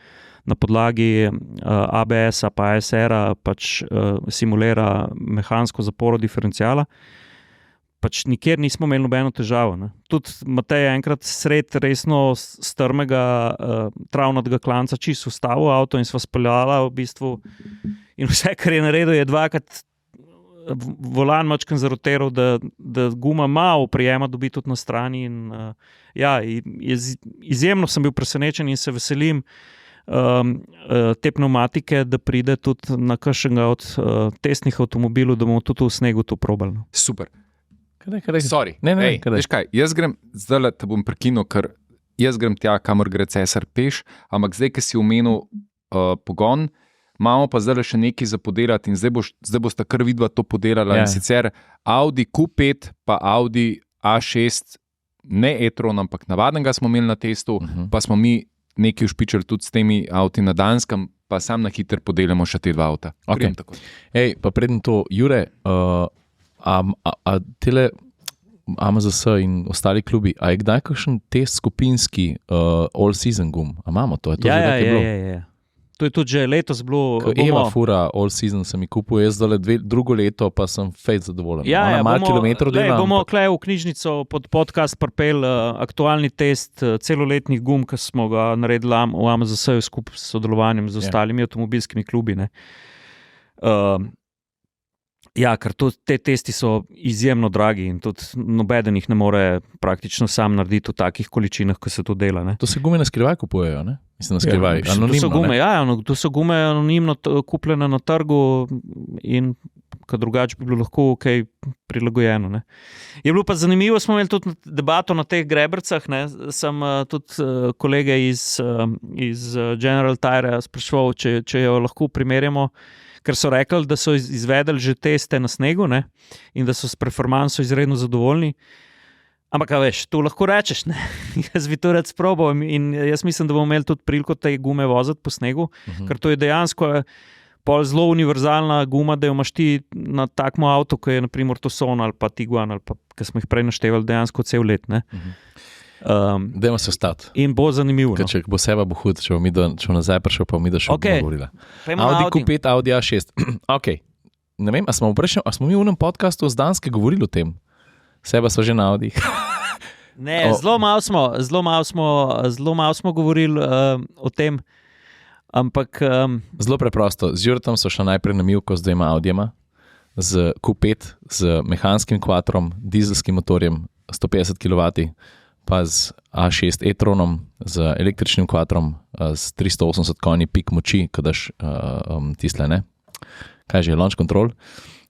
na podlagi ABS-a pa ASR-a pač simulira mehansko zaporo diferencijala. Pač nikjer nismo imeli nobeno težavo. Tudi Matej je enkrat sred resno strmega travnatega klanca čisto ustavil avto in sva speljala v bistvu. In vse, kar je naredil, je dvakrat volan mačken zarotiral, da guma ima oprijema dobi tudi na strani. In, izjemno sem bil presenečen in se veselim te pneumatike, da pride tudi na kakšnega od testnih avtomobilov, da bomo tudi v snegu to probali. Super. Sorry. Veš kaj, jaz grem, zdaj te bom prekinil, ker jaz grem tja, kamor gre cesar peš, ampak zdaj, ki si omenil pogon, imamo pa zdaj še nekaj za podelati in zdaj boste kar vidva to podelala. In sicer Audi Q5 pa Audi A6, ne e-tron, ampak navadnega smo imeli na testu, pa smo mi nekaj ušpičali tudi s temi avti na Danskem, pa sam na hiter podelimo še te dva avta. Okay. Pa predem to, Jure, tele AMZS in ostali klubi, a je kdaj kakšen test skupinski all-season gum? A imamo to? Je to že nekaj bilo? To je tudi že letos bilo. Eva fura all-season sem ji kupil, jaz zdaj drugo leto pa sem fejt zadovoljen. Malo kilometrov delam. Bomo klej v knjižnico pod podcast pripel aktualni test celoletnih gum, ki smo ga naredili v AMZS-ju skupaj s sodelovanjem z ostalimi avtomobilskimi klubi. Ja, ker te testi so izjemno dragi in tudi nobeden jih ne more praktično sam narediti v takih količinah, kot se to dela. Ne? To se gume na skrivaj kupujejo, ne? Mislim, na skrivaj, anonimno. To so gume anonimno kupljene na trgu in kad drugače bi bilo lahko kaj prilagojeno. Ne? Je bilo pa zanimivo, smo imeli tudi debato na teh grebrcah, ne? Sem tudi kolege iz General Tire spraševal, če jo lahko primerjamo, ker so rekli, da so izvedeli že teste na snegu, ne? In da so s performanso izredno zadovoljni. Ampak, veš, to lahko rečeš, ne? Jaz bi to rad sprobal in jaz mislim, da bomo imeli tudi priliko te gume voziti po snegu, ker to je dejansko zelo univerzalna guma, da jo imaš ti na takmo avto, ko je naprimer Tucson ali pa Tiguan ali pa, ki smo jih prej naštevali, dejansko cel let, ne? Dajmo se ostati. In bo zanimivo. Če bo seba bo hud, če bo nazaj prišel, pa mi da še govorila. Audi Q5, Audi A6. Ok, ne vem, a smo mi v enem podcastu z Danske govorili o tem? Seba so že na Audi. Ne, zelo malo smo govorili o tem, ampak... Zelo preprosto. Z Jurtom so šla najprej na mivko z 2 Audijama, z Q5, z mehanskim quattrom, dizelskim motorjem, 150 kW, pa z A6 e-tronom, z električnim quattrom, z 380 konji pik moči, ko daš tisle, ne? Kaj že je, launch control.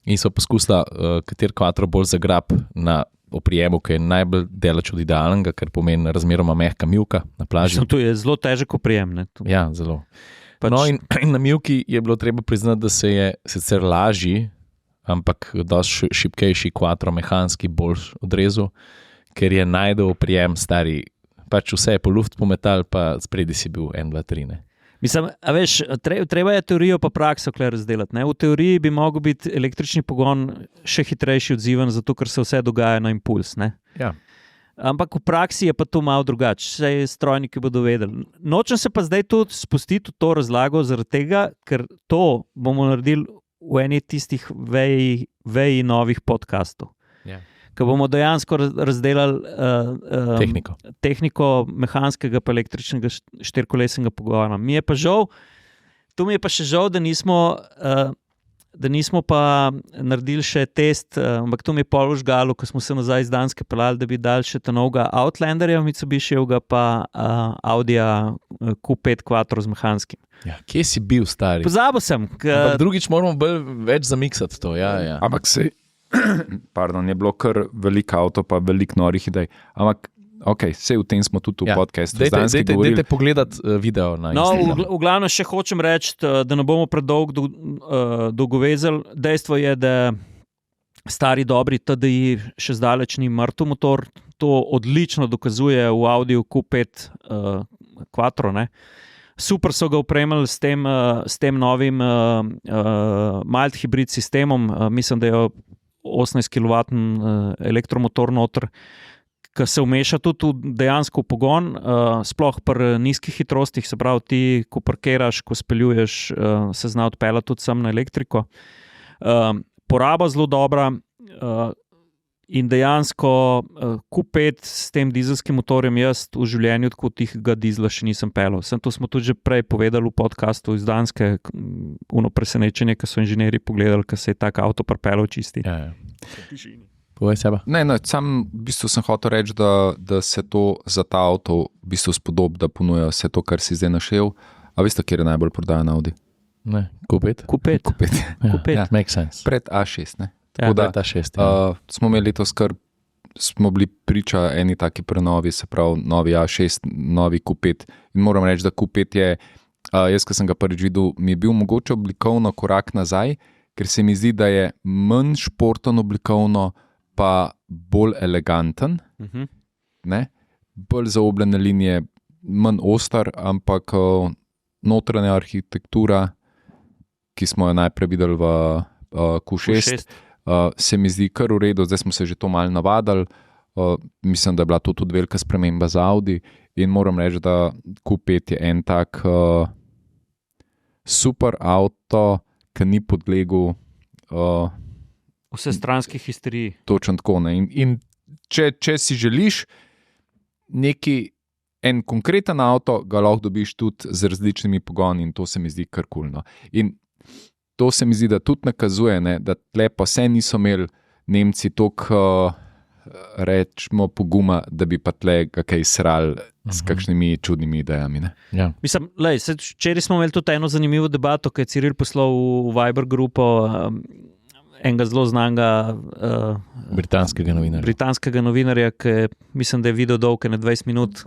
In so poskusila, kater quattro bolj zagrab na oprijemu, ki je najbolj daleč od idealnega, ker pomeni razmeroma mehka mivka na plaži. To je zelo težek oprijem, ne? Ja, zelo. No in na mivki je bilo treba priznati, da se je sicer lažji, ampak dosti šibkejši quattro mehanski bolj odrezal, ker je najdel oprijem stari, pač vse je po luft pometal, pa spredi si bil 1, 2, 3, ne. Mislim, a veš, treba je teorijo pa prakso kle razdelati, ne. V teoriji bi mogel biti električni pogon še hitrejši odziven, zato ker se vse dogaja na impuls, ne. Ja. Ampak v praksi je pa to malo drugače, vse strojniki bodo vedeli. Nočem se pa zdaj tudi spustiti v to razlago zaradi tega, ker to bomo naredili v eni tistih veji novih podcastov. Ja. Ko bomo dejansko razdelali tehniko mehanskega pa električnega štirikolesnega pogona. Mi je pa še žal, da nismo pa naredili še test, ampak to mi je pol užgalo, ko smo se nazaj iz Danske pelali, da bi dali še ta novega Outlanderja Mitsubishijevga pa Audija Q5 Quattro z mehanskim. Ja, kje si bil, stari? Pozabil sem. Ampak drugič moramo več zamiksati to, ja. Ampak se... Pardon, je bilo kar veliko avto, pa veliko norih idej. Ampak, ok, vse v tem smo tudi v podcastu. Dajte pogledati video na Instagram. V glavnem še hočem reči, da ne bomo predolgo dolgovezali. Dejstvo je, da stari dobri TDI še zdaleč ni mrtev motor. To odlično dokazuje v Audiju Q5 Quattro, ne. Super so ga opremili s tem novim mild hybrid sistemom. Mislim, da je 18 kW elektromotor noter, ki se vmeša tudi dejansko v pogon, sploh pri nizkih hitrostih, se pravi ti, ko parkiraš, ko speljuješ, se zna odpeljati tudi sam na elektriko. Poraba zelo dobra in dejansko Q5 s tem dizelskim motorjem jaz v življenju tako tihega dizla še nisem peljal. To smo tudi že prej povedali v podcastu iz Danske, uno presenečenje, ko so inženirji pogledali, ko se je tak avto pripeljal čisti. Ja. Povej seba. Ne, sam v bistvu sem hotel reči, da se to za ta avto v bistvu spodob, da ponuja vse to, kar si zdaj našel. A veste, kjer je najbolj prodajan Audi? Ne, Q5. Q5. Ja, make sense. Pred A6, ne? Ja, da, A6, ja. Smo imeli letos smo bili priča eni taki prenovi, se pravi novi A6, novi Q5 in moram reči, da Q5 je, jaz, ko sem ga prvič videl, mi je bil mogoče oblikovno korak nazaj, ker se mi zdi, da je manj športen oblikovno, pa bolj eleganten, ne? Bolj zaobljene linije, manj ostar, ampak notranja arhitektura, ki smo jo najprej videli v Q6, se mi zdi kar v redu, zdaj smo se že to malo navadili, mislim, da je bila to tudi velika sprememba za Audi in moram reči, da Q5 je en tak super avto, ki ni podlegel vse stranski histeriji. Točno tako, ne. In če si želiš en konkreten avto, ga lahko dobiš tudi z različnimi pogoni in to se mi zdi kar kulno. In to se mi zdi, da tudi nakazuje, ne, da tle pa vse niso imeli Nemci toliko, rečemo, poguma, da bi pa tle kaj srali s kakšnimi čudnimi idejami. Ne. Ja. Mislim, včeraj smo imeli tudi eno zanimivo debato, ki je Ciril poslal v Viber grupo enega zelo znanega britanskega novinarja, ki mislim, da je video dolg na 20 minut,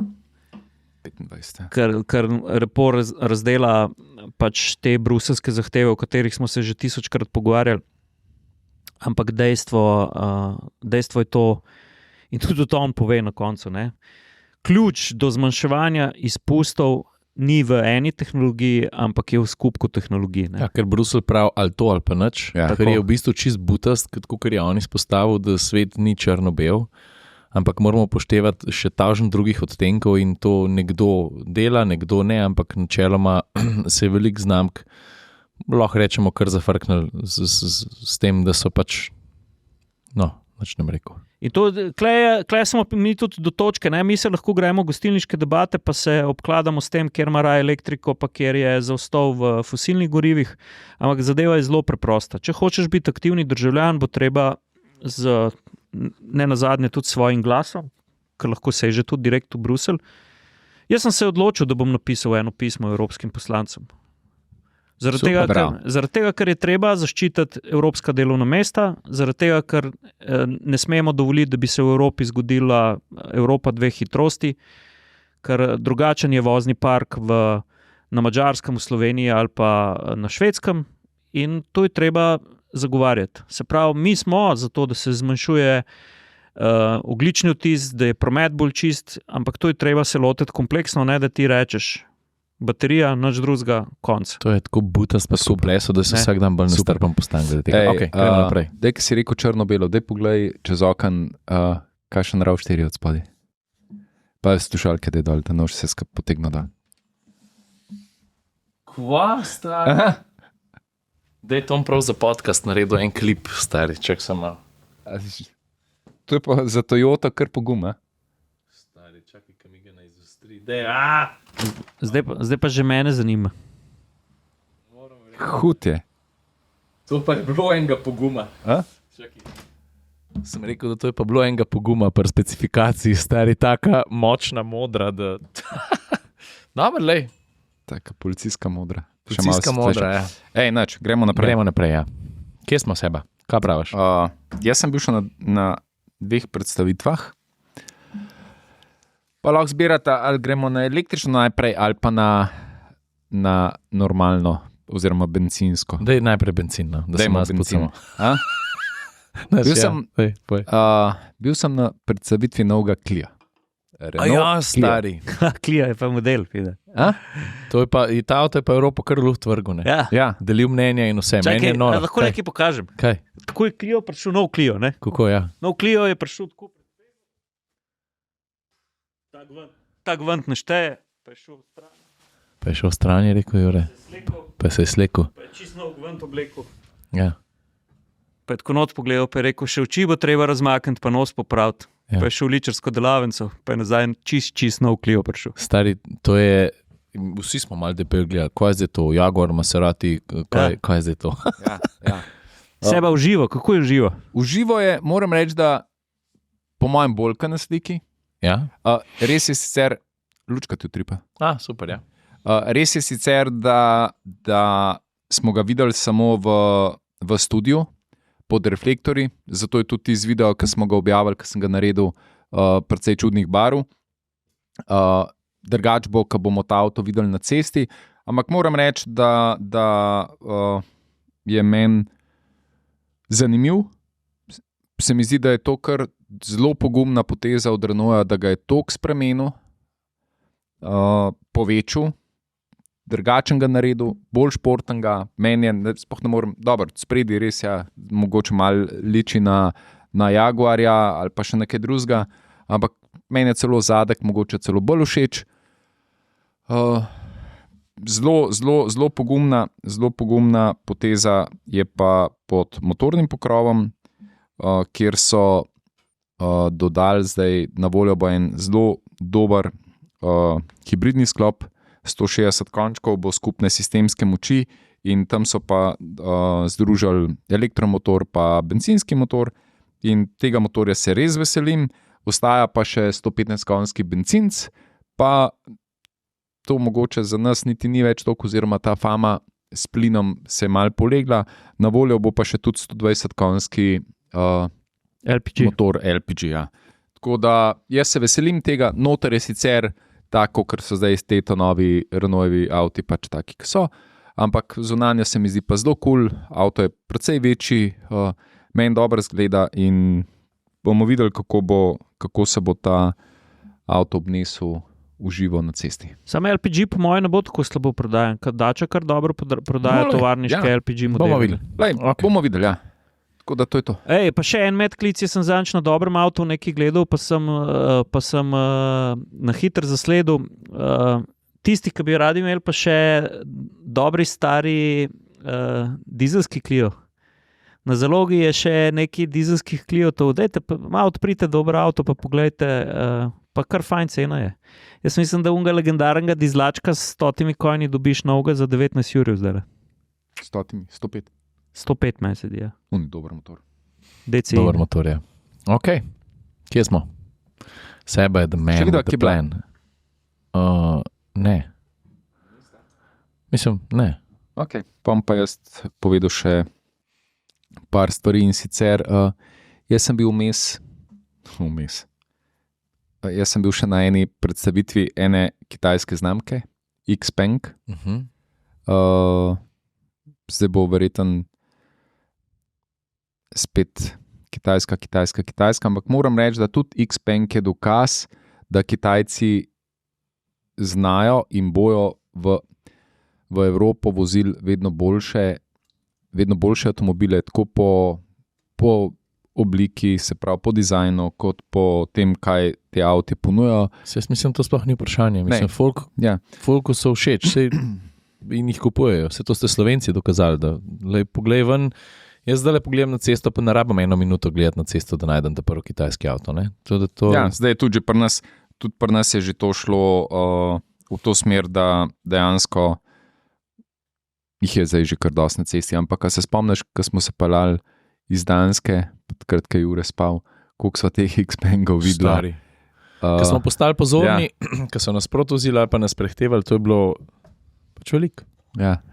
25. Ker lepo razdela pač te bruselske zahteve, o katerih smo se že 1000krat pogovarjali. Ampak dejstvo je to, in tudi to on pove na koncu, ne? Ključ do zmanjševanja izpustov ni v eni tehnologiji, ampak je v skupku tehnologij. Ja, ker Bruselj pravi ali to ali pa nič, ker je v bistvu čist butast, kot je on izpostavil, da svet ni črno-bel, ampak moramo upoštevati še tažen drugih odtenkov in to nekdo dela, nekdo ne, ampak načeloma se je veliko znamk, lahko rečemo, kar zafrknili s tem, da so pač, nič ne rekel. In to, klej smo mi tudi do točke, ne? Mi se lahko gremo gostilniške debate, pa se obkladamo s tem, kjer ima raje elektriko, pa kjer je zaostal v fosilnih gorivih, ampak zadeva je zelo preprosta. Če hočeš biti aktivni državljan, bo treba ne nazadnje tudi svojim glasom, ker lahko seže tudi direkt v Bruselj. Jaz sem se odločil, da bom napisal eno pismo evropskim poslancem. Zaradi tega, ker je treba zaščititi evropska delovna mesta, zaradi tega, ker ne smemo dovoliti, da bi se v Evropi zgodila Evropa dveh hitrosti, ker drugačen je vozni park na Madžarskem, v Sloveniji ali pa na Švedskem in to je treba zagovarjati. Se pravi, mi smo za to, da se zmanjšuje ogljični odtis, da je promet bolj čist, ampak to je treba se lotiti kompleksno, ne da ti rečeš, baterija, nič drugega, konc. To je tako butast, pa so pleso, da se vsak dan bolj nestrpen postane. Okay, gremo naprej. Dej, ki si rekel črno-belo, dej poglej čez oken, kakšen rav 4 od spodaj. Pa slušalke dej dol, da nož se skap potegno dol. Kva, stari? Dej Tom prav za podcast naredil en klip, stari, čak sem mal. To je pa za Toyota kar poguma. Stari, čakaj, kam mi ga na izustri. Dej, Zdaj pa že mene zanima. Hud je. To pa je bilo enega poguma. Sem rekel, da to je pa bilo enega poguma pri specifikaciji, stari, taka močna modra, da... Dobar, lej. Taka policijska modra. Policijska modra, ja. Nač, gremo naprej. Gremo naprej, ja. Kje smo seba? Kaj praviš? Jaz sem bil še na 2 predstavitvah. Pa lahko zbirate, ali gremo na električno najprej, ali pa na normalno, oziroma bencinsko. Daj najprej benzin, no, da se malo spucamo. Bil sem na predstavitvi novega Clio. Stari. Clio je pa model, vidi. To je pa, ta avto je pa Evropa kar luft vrgu, ne? Ja. Delil mnenja in vse. Čakaj, lahko nekaj pokažem. Kaj? Tako je Clio prišel, nov Clio, ne? Kako, ja? Nov Clio je prišel tako. Tak vant našteje, pa je šel v stran. Pa je šel v stran, je rekel Jure. Pa se je slekel. Pa je čist nov vant oblekel. Ja. Pa je tako not pogledal, pa je rekel, še oči bo treba razmakniti, pa nos popraviti. Ja. Pa je šel v ličarsko delavnico, pa je nazaj čist nov Clio prišel. Stari, to je, vsi smo malo debel gledali, kaj je zdaj to, Jaguar, Maserati, kaj je zdaj to? Ja. Seba uživo, kako je uživo? Uživo je, moram reči, da po mojem bolj na sliki. Ja? Res je sicer, lučka ti utripa. Super, ja. Res je sicer, da smo ga videli samo v studiu pod reflektorji, zato je tudi iz videa, ki smo ga objavili, ki sem ga naredil, precej čudnih barv. Drugač bo, ko bomo ta avto videli na cesti, ampak moram reči, da je meni zanimiv. Se mi zdi, da je to kar zelo pogumna poteza od Renaulta, da ga je toliko spremenil, povečal, drugačen ga naredil, bolj športen ga, meni je, sploh ne morem, dobro, spredi res ja, mogoče malo liči na Jaguarja ali pa še nekaj drugega, ampak meni je celo zadek mogoče celo bolj všeč. Zelo pogumna poteza je pa pod motornim pokrovom, kjer so dodali zdaj na voljo bo en zelo dober hibridni sklop, 160 končkov bo skupne sistemske moči in tam so pa združili elektromotor pa bencinski motor in tega motorja se res veselim. Ostaja pa še 115 konjski bencinc, pa to mogoče za nas niti ni več toliko, oziroma ta fama s plinom se je mal polegla, na voljo bo pa še tudi 120 konjski LPG. motor LPG. Ja. Tako da jaz se veselim tega, noter je sicer tako, ker so zdaj te novi Renaultovi avti pač taki, ki so, ampak zunanje se mi zdi pa zelo kul, avto je precej večji, meni dobro zgleda in bomo videli, kako se bo ta avto obnesel v živo na cesti. Samo LPG po mojem ne bo tako slabo prodajan, ker Dacia kar dobro prodaja tovarniške LPG modele. Bomo videli. Bomo videli, ja. Tako da to je to. Ej, pa še en medklic, jaz sem zadnjič na dobrem avtu nekaj gledal, pa sem na hitro zasledil. Tisti, ki bi radi imeli pa še dobri stari dizelski Clio. Na zalogi je še nekaj dizelskih Cliotov. Dajte, malo odprite dobro avto, pa poglejte, pa kar fajn cena je. Jaz mislim, da unga legendarnega dizlačka s 100 konji dobiš novega za 19 jurjev zdaj. 105. 105 mesec, ja. Dober motor. DCI. Dober motor je. Ok, kje smo? Seba je the man with the plan. Ne. Mislim, ne. Ok, pa jaz povedal še par stvari in sicer jaz sem bil vmes. Jaz sem bil še na eni predstavitvi ene kitajske znamke, Xpeng. Zdaj bo verjetno spet kitajska, ampak moram reči, da tudi Xpeng je dokaz, da Kitajci znajo in bojo v Evropo vozili vedno boljše avtomobile, tako po obliki, se pravi po dizajnu, kot po tem, kaj te avti ponujajo. Jaz mislim, to sploh ni vprašanje. Mislim, folku so všeč in jih kupujejo. Vse to ste Slovenci dokazali, da poglej ven. Jaz zdaj pogledam na cesto, pa ne rabim 1 minuto gledati na cesto, da najdem ta prvi kitajski avto. Ja, zdaj je tudi pri nas je že to šlo v to smer, da dejansko jih je zdaj že kar dosti na cesti, ampak ko se spomniš, ko smo se pelali iz Danske, takrat, ko je Jure spal, koliko so teh Xpengov videli. Ko smo postali pozorni, ko so nas protovzili ali pa nas prehtevali, to je bilo pač veliko. Ja.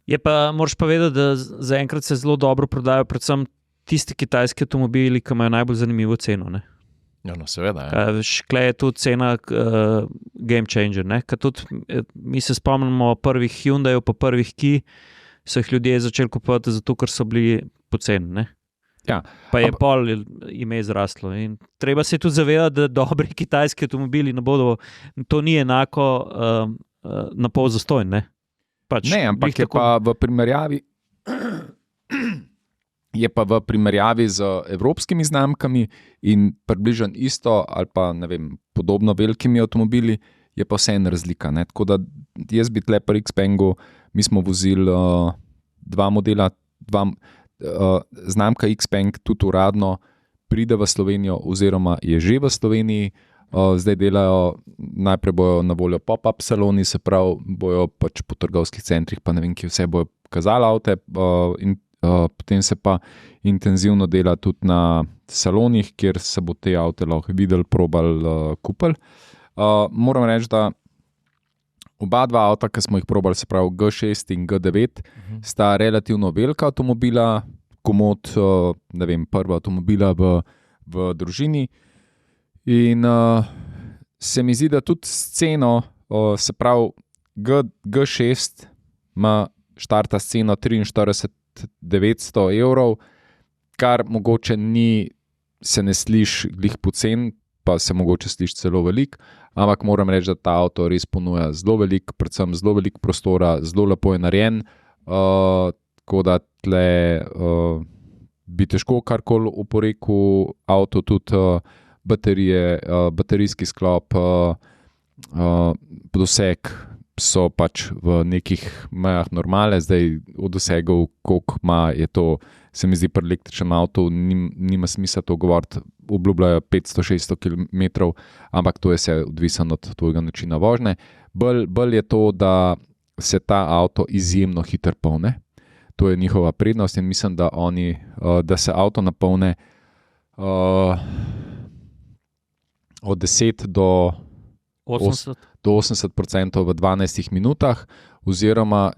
Je pa, moraš pa vedeti, da zaenkrat se zelo dobro prodajo predvsem tisti kitajski avtomobili, ki imajo najbolj zanimivo ceno. Ne? Ja, no, seveda. Škle je tudi cena game changer. Mi se spomnimo prvih Hyundaijev, pa prvih Ki, so jih ljudje začeli kupovati zato, ker so bili poceni. Ja. Pa je pol ime zraslo. In treba se tudi zavedati, da dobri kitajski avtomobili ne bodo, to ni enako na pol zastojn. Ne, ampak je pa v primerjavi z evropskimi znamkami in približno isto ali pa ne vem, podobno velikimi avtomobili, je pa vseeno razlika. Ne? Tako da jaz bi tle pri Xpengu, mi smo vozili dva modela, znamka Xpeng tudi uradno pride v Slovenijo oziroma je že v Sloveniji. Zdaj delajo, najprej bojo na voljo pop-up saloni, se pravi, bojo pač po trgovskih centrih, pa ne vem, ki vse bojo kazali avte, in potem se pa intenzivno dela tudi na salonih, kjer se bo te avte lahko videli, probali, kupili. Moram reči, da oba dva avta, ki smo jih probali, se pravi G6 in G9, sta relativno velika avtomobila, komod, ne vem, prva avtomobila v družini. In se mi zdi, da tudi s ceno, se pravi G6 ima štarta s ceno 43.900 evrov, kar mogoče se ne sliši glih pocen, pa se mogoče sliši celo veliko, ampak moram reči, da ta avto res ponuja zelo veliko, predvsem zelo veliko prostora, zelo lepo je narejen, tako da tle bi težko karkoli oporekal, avto tudi baterije, baterijski sklop, doseg so pač v nekih mejah normale, zdaj od dosegov, koliko ima, je to, se mi zdi pri električnem avtu, nima smisla to govoriti, obljubljajo 500-600 km, ampak to je se odvisno od tvojega načina vožnje. Bolj je to, da se ta avto izjemno hitro polne. To je njihova prednost in mislim, da da se avto napolne od 10 do 80% v 12 minutah, oziroma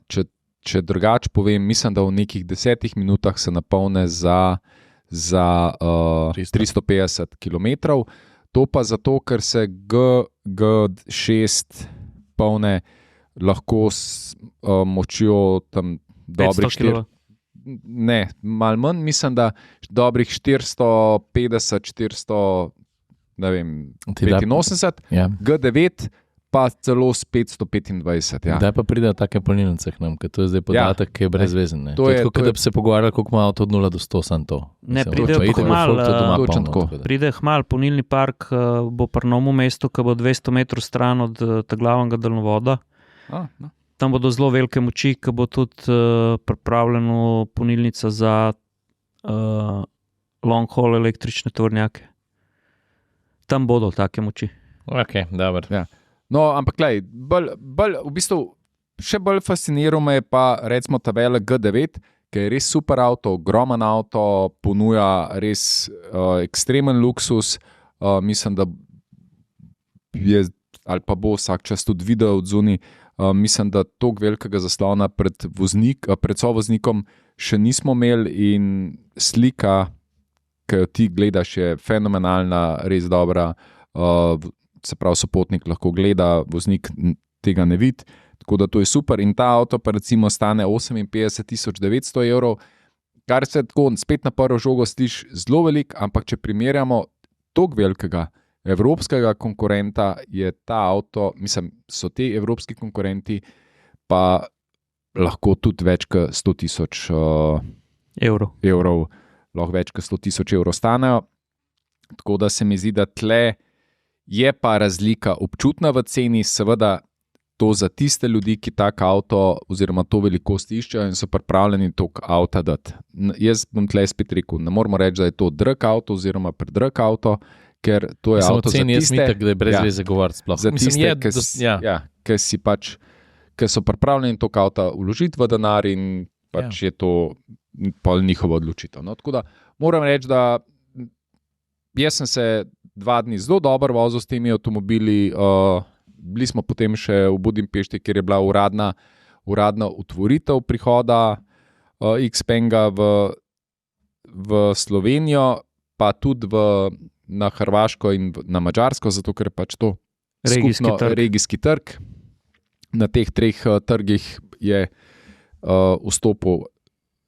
če drugače povem, mislim, da v nekih 10 minutah se napolne za 350 km. To pa zato, ker se G6 polne lahko s močjo tam dobrih 4. Ne, malo manj, mislim, da dobrih 450, 485, Ja. G9 pa celo s 525. Ja. Kdaj pa pridejo take polnilnice k nam, ker to je zdaj podatek, ki je brezvezen. Ne? To je tako, da bi se pogovarjali, koliko ima avto od 0 do 100, samo to. Ne, pridejo itak bo hmal, folk to doma točno polno, tako. tako da. Pride hmal, polnilni park bo pri novem mestu, ki bo 200 metrov stran od glavnega daljnovoda. No. Tam bodo zelo velike moči, ki bo tudi pripravljena polnilnica za long haul električne tovornjake. Tam bodo take moči. Ok, dobro. Ja. No, ampak v bistvu še bolj fasciniral me je pa recimo ta velik G9, ki je res super avto, ogromen avto, ponuja res ekstremen luksus. Mislim, da je ali pa bo vsak čas tudi video od zunaj. Mislim, da toliko velikega zaslona pred sovoznikom še nismo imeli in slika, ki jo ti gledaš, je fenomenalna, res dobra. Se pravi, sopotnik lahko gleda, voznik tega ne vidi, tako da to je super. In ta avto pa recimo stane 58.900 evrov, kar se tako spet na prvo žogo sliši zelo velik, ampak če primerjamo toliko velikega evropskega konkurenta, je ta avto, mislim, so ti evropski konkurenti pa lahko tudi več kot 100.000 evrov, lahko več kot 100.000 evrov stanejo. Tako da se mi zdi, da tle je pa razlika občutna v ceni, seveda to za tiste ljudi, ki tak avto oziroma to velikost iščejo in so pripravljeni tok avta dati. Jaz bom tle spet rekel, ne moramo reči, da je to drag avto oziroma predrag avto, ker to je avto za tiste, da je brez veze govoriti sploh. za tiste, ki so pripravljeni tok avta vložiti v denar in pač je to pol njihova odločitev. No, tako da moram reči, da jaz sem se 2 dni zelo dobro vozil s temi avtomobili. Bili smo potem še v Budimpešti, kjer je bila uradna otvoritev prihoda Xpenga v Slovenijo, pa tudi na Hrvaško in na Madžarsko, zato ker je pač to regijski trg. Na teh 3 trgih je vstopil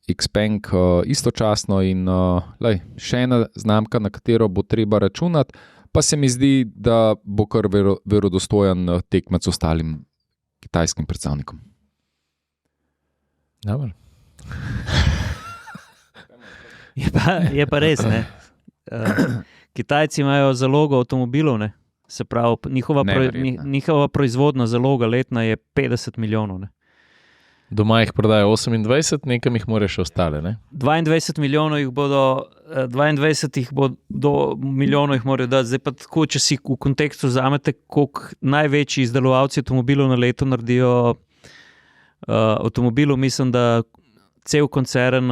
Xpeng istočasno in še ena znamka, na katero bo treba računati, pa se mi zdi, da bo kar verodostojen tekmec ostalim kitajskim predstavnikom. Dobro. Je pa res, ne. Kitajci imajo zalogo avtomobilov, ne. Se pravi, njihova proizvodna zaloga letna je 50 milijonov. Ne. Doma jih prodajo 28, nekam jih moraš ostale, ne? 22 milijonov jih bodo, 22 milijonov jih morajo dati. Zdaj pa tako, če si v kontekstu vzamete, koliko največji izdelovalci avtomobilov na leto naredijo avtomobilov, mislim, da cel koncern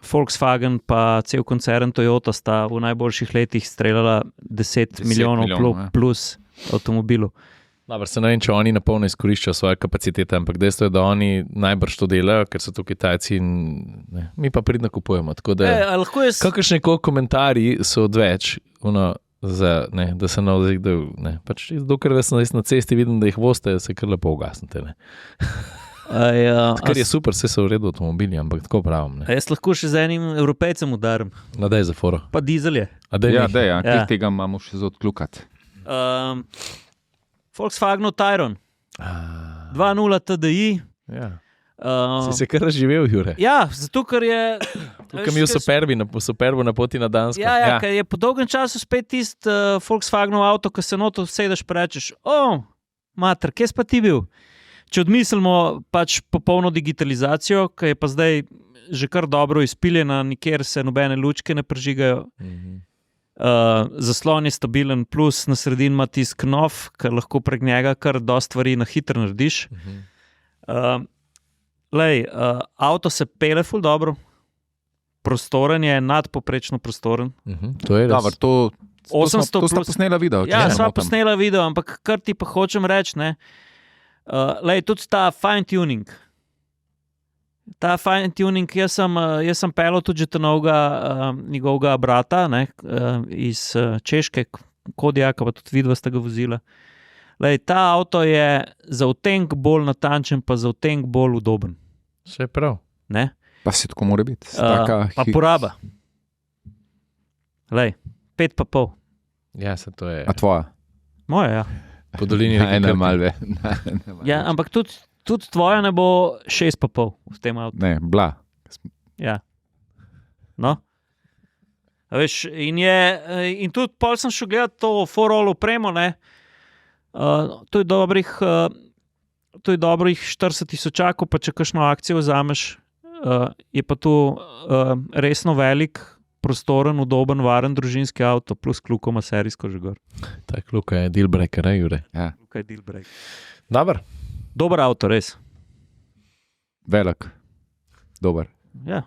Volkswagen pa cel koncern Toyota sta v najboljših letih streljala 10 milijonov plus avtomobilov. Dobro, se ne vem, če oni napolno izkoriščajo svoje kapacitete, ampak dejstvo je, da oni najbrž to delajo, ker so to Kitajci in mi pa pridno kupujemo. Tako da kakršne komentarji so odveč, da se navzigdajo. Pač dokler da sem na cesti vidim, da jih voste, se kar lepo ugasnete. Kar je super, vse so v redu avtomobili, ampak tako pravim. Jaz lahko še z enim Evropejcem udarim. Daj za foro. Pa dizel je. Ker tega imamo še za odkljukati. Volkswagen Tayron 2.0 TDI. Ja. Si se kar razživel, Jure? Ja, zato ker je tukaj mi v Superbu na poti na Dansko. Ja. Ker je po dolgem času spet tisti Volkswagenov avto, ko se noto sedeš pa rečeš, mater, kje si pa ti bil? Če odmislimo pač popolno digitalizacijo, ki je pa zdaj že kar dobro izpiljena, nikjer se nobene lučke ne prižigajo. Zaslon je stabilen, plus na sredini ima tisk knof, ker lahko prek njega kar dosta stvari na hitro narediš. Avto se pele ful dobro, prostoren je, nadpoprečno prostoren. To je res. Dobar, to 800 to sta plus- posnela video. Ja, sva posnela video, ampak kar ti pa hočem reči, ne, tudi ta fine tuning. Ta fine tuning, jaz sem pelil tudi že novega njegovega brata, ne, iz Češke, Kodijaka, pa tudi vidva sta ga vozila. Ta avto je za utenk bolj natančen, pa za utenk bolj udoben. Vse prav. Ne? Pa si tako mora biti. Pa poraba. 5,5. Ja, se to je. A tvoja? Moja, ja. Po dolini Ne, reke ne, Krke. malve. Ja, ampak tudi tvoja ne bo 6,5 v tem avtu. Ne, bila. Ja. No. A veš, in tudi pol sem šel gledati to for-all opremo, ne. To je dobrih 40,000, pa če kakšno akcijo vzameš, je pa to resno velik, prostoren, udoben, varen družinski avto, plus kljuko ima serijsko že gor. Ta kluka je deal breaker, Jure. Ja. Tukaj je deal break. Dobar Avto, res. Velik. Dober. Ja.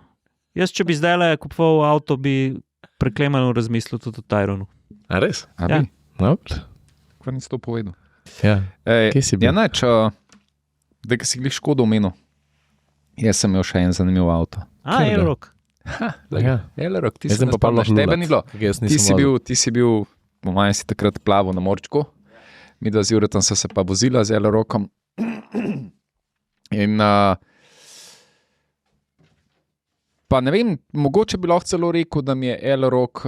Jaz, če bi zdaj kupoval avto, bi preklemano razmislil tudi o Tyronu. A res? A Ja. bi? Dobro. Kva nisi to povedal? Ja. Kje si bil? Ja, neč, da si glih Škodo omenil. Jaz sem imel še en zanimiv avto. Katerega? Aerok. Ja. Elerok, ti Jaz si sem pa spomniš, lahko tebe ni bilo. Ti si bil, po mojem si takrat plaval na morčku, mi dva z Juretom so se pa vozila z Elerokom. In pa ne vem, mogoče bi lahko celo rekel, da mi je Elerok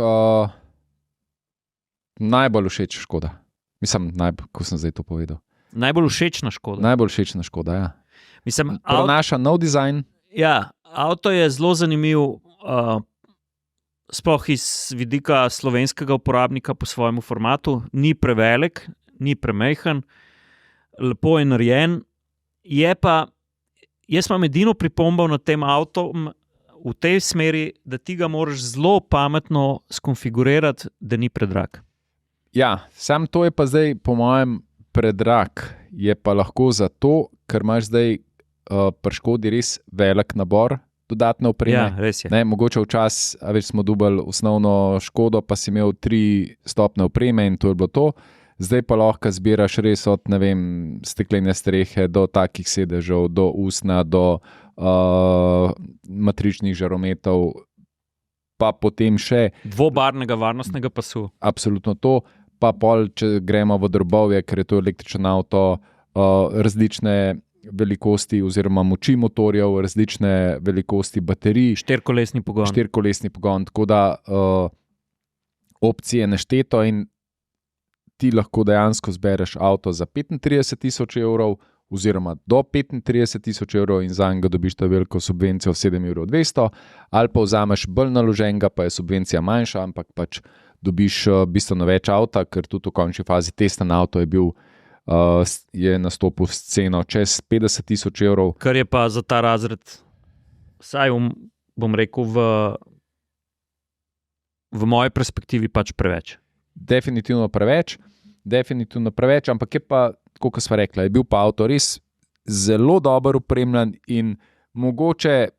najbolj všeč Škoda. Mislim, ko sem zdaj to povedal. Najbolj všečna Škoda. Najbolj všečna Škoda, ja. Mislim, Prenaša nov dizajn. Ja, avto je zelo zanimiv, sploh iz vidika slovenskega uporabnika po svojemu formatu. Ni prevelik, ni premajhen, lepo je narejen. Je pa, jaz imam edino pripombo na tem avtu v tej smeri, da ti ga moraš zelo pametno skonfigurirati, da ni predrag. Ja, sam to je pa zdaj, po mojem, predrag. Je pa lahko zato, ker imaš zdaj pri Škodi res velik nabor dodatne opreme. Ja, res je. Ne, mogoče včasih, več smo dubali osnovno Škodo, pa si imel 3 stopne opreme in to je bilo to. Zdaj pa lahko zbiraš res od, ne vem, steklene strehe do takih sedežev, do usna, do matričnih žarometov, pa potem še Dvobarvnega varnostnega pasu. absolutno to, pa pol, če gremo v drobovje, ker je to električen avto, različne velikosti oziroma moči motorjev, različne velikosti baterij, Štirikolesni pogon. štirikolesni pogon, tako da opcije nešteto in ti lahko dejansko zbereš avto za 35,000 evrov oziroma do 35,000 evrov in za njega dobiš ta veliko subvencijo 7,200 €, ali pa vzameš bolj naloženega, pa je subvencija manjša, ampak pač dobiš bistveno več avta, ker tudi v končni fazi testen avto je nastopil s ceno čez 50,000 evrov. Kar je pa za ta razred, vsaj bom rekel, v moji perspektivi pač preveč. Definitivno preveč, ampak je pa, kot smo rekli, je bil pa avto res zelo dobro opremljen in mogoče,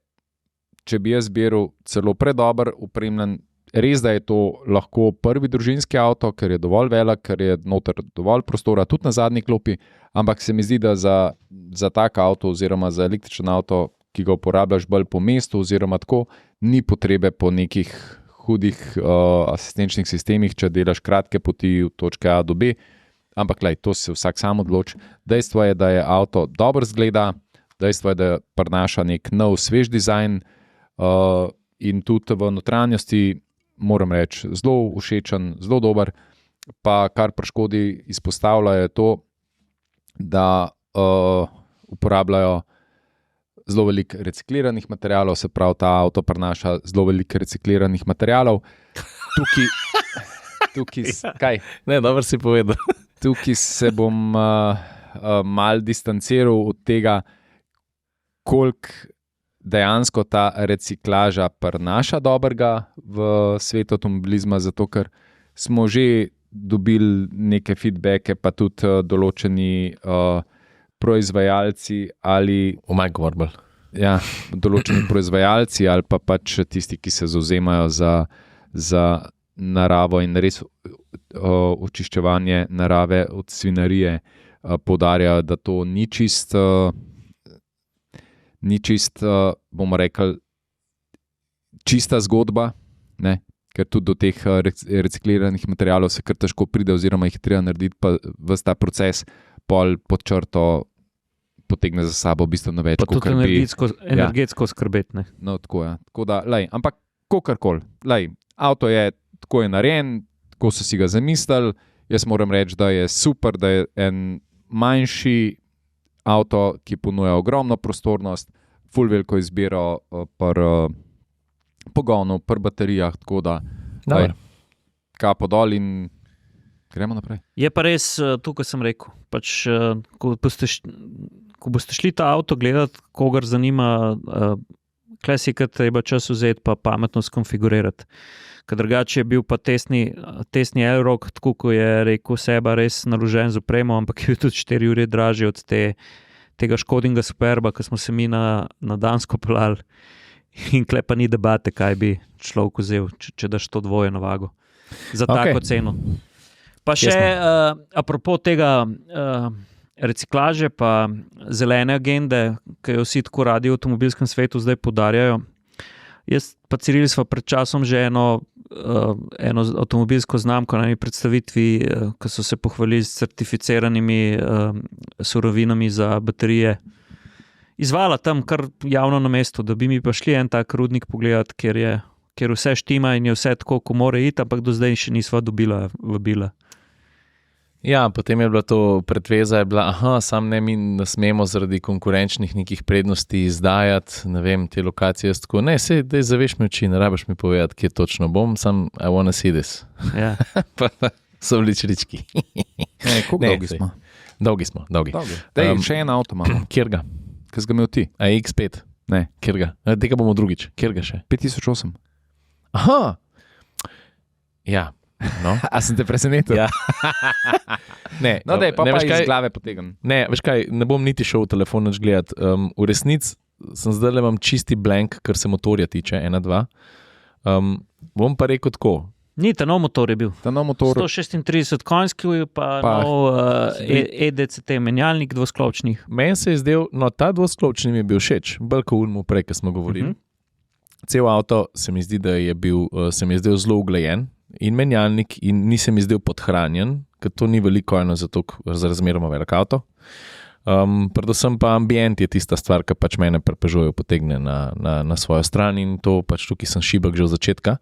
če bi jaz zbiral celo predober opremljen, res da je to lahko prvi družinski avto, ker je dovolj velik, ker je noter dovolj prostora, tudi na zadnji klopi, ampak se mi zdi, da za tak avto oziroma za električen avto, ki ga uporabljaš bolj po mestu oziroma tako, ni potrebe po nekih hudih asistenčnih sistemih, če delaš kratke poti od točke A do B, ampak to se vsak sam odloči. Dejstvo je, da je avto dobro zgleda, dejstvo je, da prinaša nek nov, svež dizajn in tudi v notranjosti, moram reči, zelo všečen, zelo dober. Pa kar pri Škodi izpostavljajo je to, da uporabljajo zelo veliko recikliranih materialov, se pravi, ta avto prinaša zelo veliko recikliranih materialov. Tukaj kaj? Ne, dobro si povedal. Tukaj se bom mal distanciral od tega, koliko dejansko ta reciklaža prinaša dobrega v svetu avtomobilizma, zato ker smo že dobili neke feedbacke, pa tudi določeni proizvajalci ali ja, določeni proizvajalci ali pa pač tisti, ki se zauzemajo za naravo in res očiščevanje narave od svinjarije, poudarjajo, da to ni čist, bomo rekli, čista zgodba, ne? Ker tudi do teh recikliranih materialov se kar težko pride, oziroma jih treba narediti, pa ves ta proces pol pod črto potegne za sabo bistveno več. Pa tudi energetsko skrbeti. Ne? No, tako je. Tako da, ampak kakorkoli, avto je tako je narejen, tako so si ga zamislili. Jaz moram reči, da je super, da je en manjši avto, ki ponuja ogromno prostornost, ful veliko izbiro pri pogonu, pri baterijah, tako da kapo dol in gremo naprej. Je pa res to, kar sem rekel. Pač, ko boste šli ta avto gledati, kogar zanima, klasika treba čas vzeti pa pametno skonfigurirati. Ker drugače je bil pa testni Elrock, tako ko je rekel seba, res naložen z opremo, ampak je bil tudi 4 ure dražji od tega Škodinga Superba, ko smo se mi na Dansko pelali. In klepa ni debate, kaj bi človek vzel, če daš to dvojeno vago. Za tako ceno. Pa še, apropo tega reciklaže pa zelene agende, ki jo vsi tako radi v avtomobilskem svetu zdaj poudarjajo. Jaz pa Ciril sva pred časom že eno avtomobilsko znamko na eni predstavitvi, ki so se pohvalili s certificiranimi surovinami za baterije, izvala tam kar javno na mestu, da bi mi pa šli en tak rudnik pogledati, kjer vse štima in je vse tako, ko mora iti, ampak do zdaj še nisva dobila vabila. Ja, potem je bila to pretveza, sam ne, mi ne smemo zaradi konkurenčnih nekih prednosti izdajati, ne vem, te lokacije, tako, ne, daj zaveš mi oči, ne rabiš mi povedati, kje točno bom, sam I wanna see this. Ja. pa so vličrički. Koliko dolgi smo? Dolgi. Dej, še en avto imamo. Kjer ga? Kaj si ga imel ti? A X5? Ne. Kjer ga? Tega bomo drugič. Kjer ga še? 5008. Aha! Ja. No. A sem te presenetil? Ja. Ne, no, daj, pa iz glave potegam. Ne, veš kaj, ne bom niti šel v telefon nič gledati. V resnici sem zdaj imam čisti blank, kar se motorja tiče, 1.2. Bom pa rekel tako. Ni, ta nov motor je bil. 136 konjski, pa nov EDCT menjalnik dvosklopčnih. Meni se je zdel, ta dvosklopčni mi je bil všeč, bolj kot unmu prej, ko smo govorili. Cel avto se mi zdi, da je bil, se mi je zdel zelo uglajen in menjalnik in ni se mi zdel podhranjen, ker to ni veliko eno za razmeroma velik avto. Predvsem pa ambient je tista stvar, ki pač mene pri Peugeotu potegne na svojo stran in to pač tukaj sem šibek že od začetka.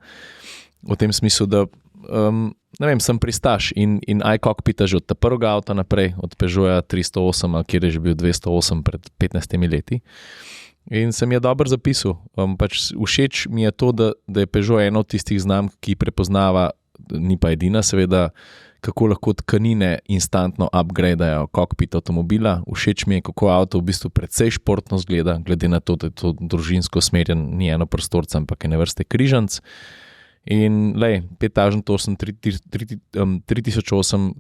V tem smislu, da ne vem, sem pristaš in iCockpita že od prvega avta naprej, od Peugeota 308, ali kjer je že bil 208 pred 15 leti. In sem je dobro zapisal. Pač všeč mi je to, da je Peugeot eno od tistih znamk, ki prepoznava, ni pa edina seveda, kako lahko tkanine instantno upgradeajo kokpit avtomobila. Všeč mi je, kako avto v bistvu precej športno zgleda, glede na to, da je to družinsko usmerjen, ni eno prostorca, ampak ene vrste križanc. In petažen to sem 3008,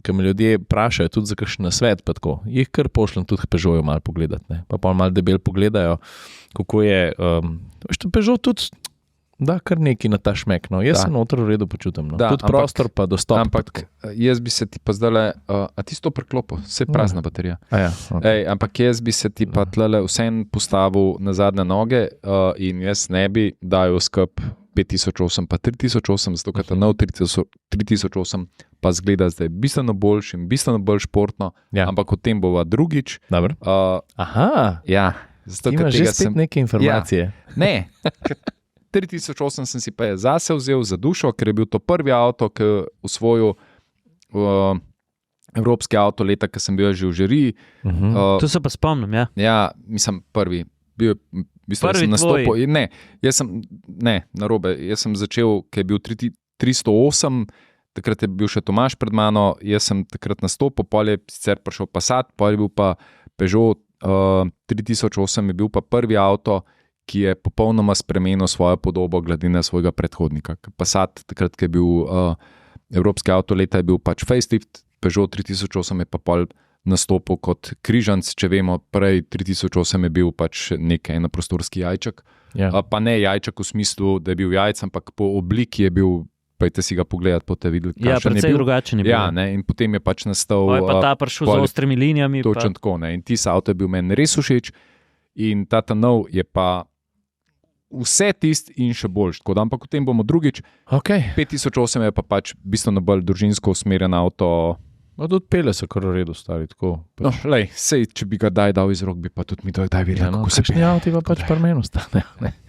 ki me ljudje prašajo tudi za kakšen nasvet, pa tako, jih kar pošljem tudi Peugeotu malo pogledati, ne? Pa malo debel pogledajo, kako je, Peugeot tudi da kar neki na ta šmek, no. Jaz sem noter v redu počutim, no. Tudi prostor pa dostop. Ampak jaz bi se ti pa zdajle, a ti to preklopil, vse prazna baterija. Okay. Ampak jaz bi se ti pa tlele vsem postavil na zadnje noge in jaz ne bi dajal skup 5008 pa 3008, zato ker ta nov 3008 pa zgleda zdaj bistveno boljši in bistveno bolj športno, ampak o tem bova drugič. Aha, ja, zato, ti imaš že spet neke informacije. Ja, ne, 3008 sem si pa zase vzel za dušo, ker je bil to prvi avto, ki je usvojil evropski avto leta, ki sem bil že v žiriji. To se pa spomnim, ja. Ja, mislim prvi. Prvi tvoj? Ne, narobe. Jaz sem začel, ko je bil 308, takrat je bil še Tomaž pred mano, jaz sem takrat nastopil, pol je sicer prišel Passat, pol je bil pa Peugeot 3008, je bil pa prvi avto, ki je popolnoma spremenil svojo podobo glede na svojega predhodnika. Passat takrat, ko je bil Evropski avto leta je bil pač facelift, Peugeot 3008 je pa pol nastopil kot križanc, če vemo, prej 3008 je bil pač eno prostorski jajček. Ja. Pa ne jajček v smislu, da je bil jajc, ampak po obliki je bil, pejte si ga pogledati, boste videli, Ja, kakšen je precej bil. drugačen je bil. Ja, ne, in potem je pač nastal. Pa je pa ta prišel z ostrimi linijami. Točno tako, ne. In tisti avto je bil meni res všeč in ta nov je pa vse tisti in še boljš. Tako da, ampak o tem bomo drugič. Okay. 5008 je pa pač bistveno bolj družinsko usmerjen avto. No, tudi pele so kar v redu, stari tako. No, lej, sej, če bi ga dal iz rok, bi pa tudi mi to kdaj videl, kako se Kakšni avti pa pač par menu stane.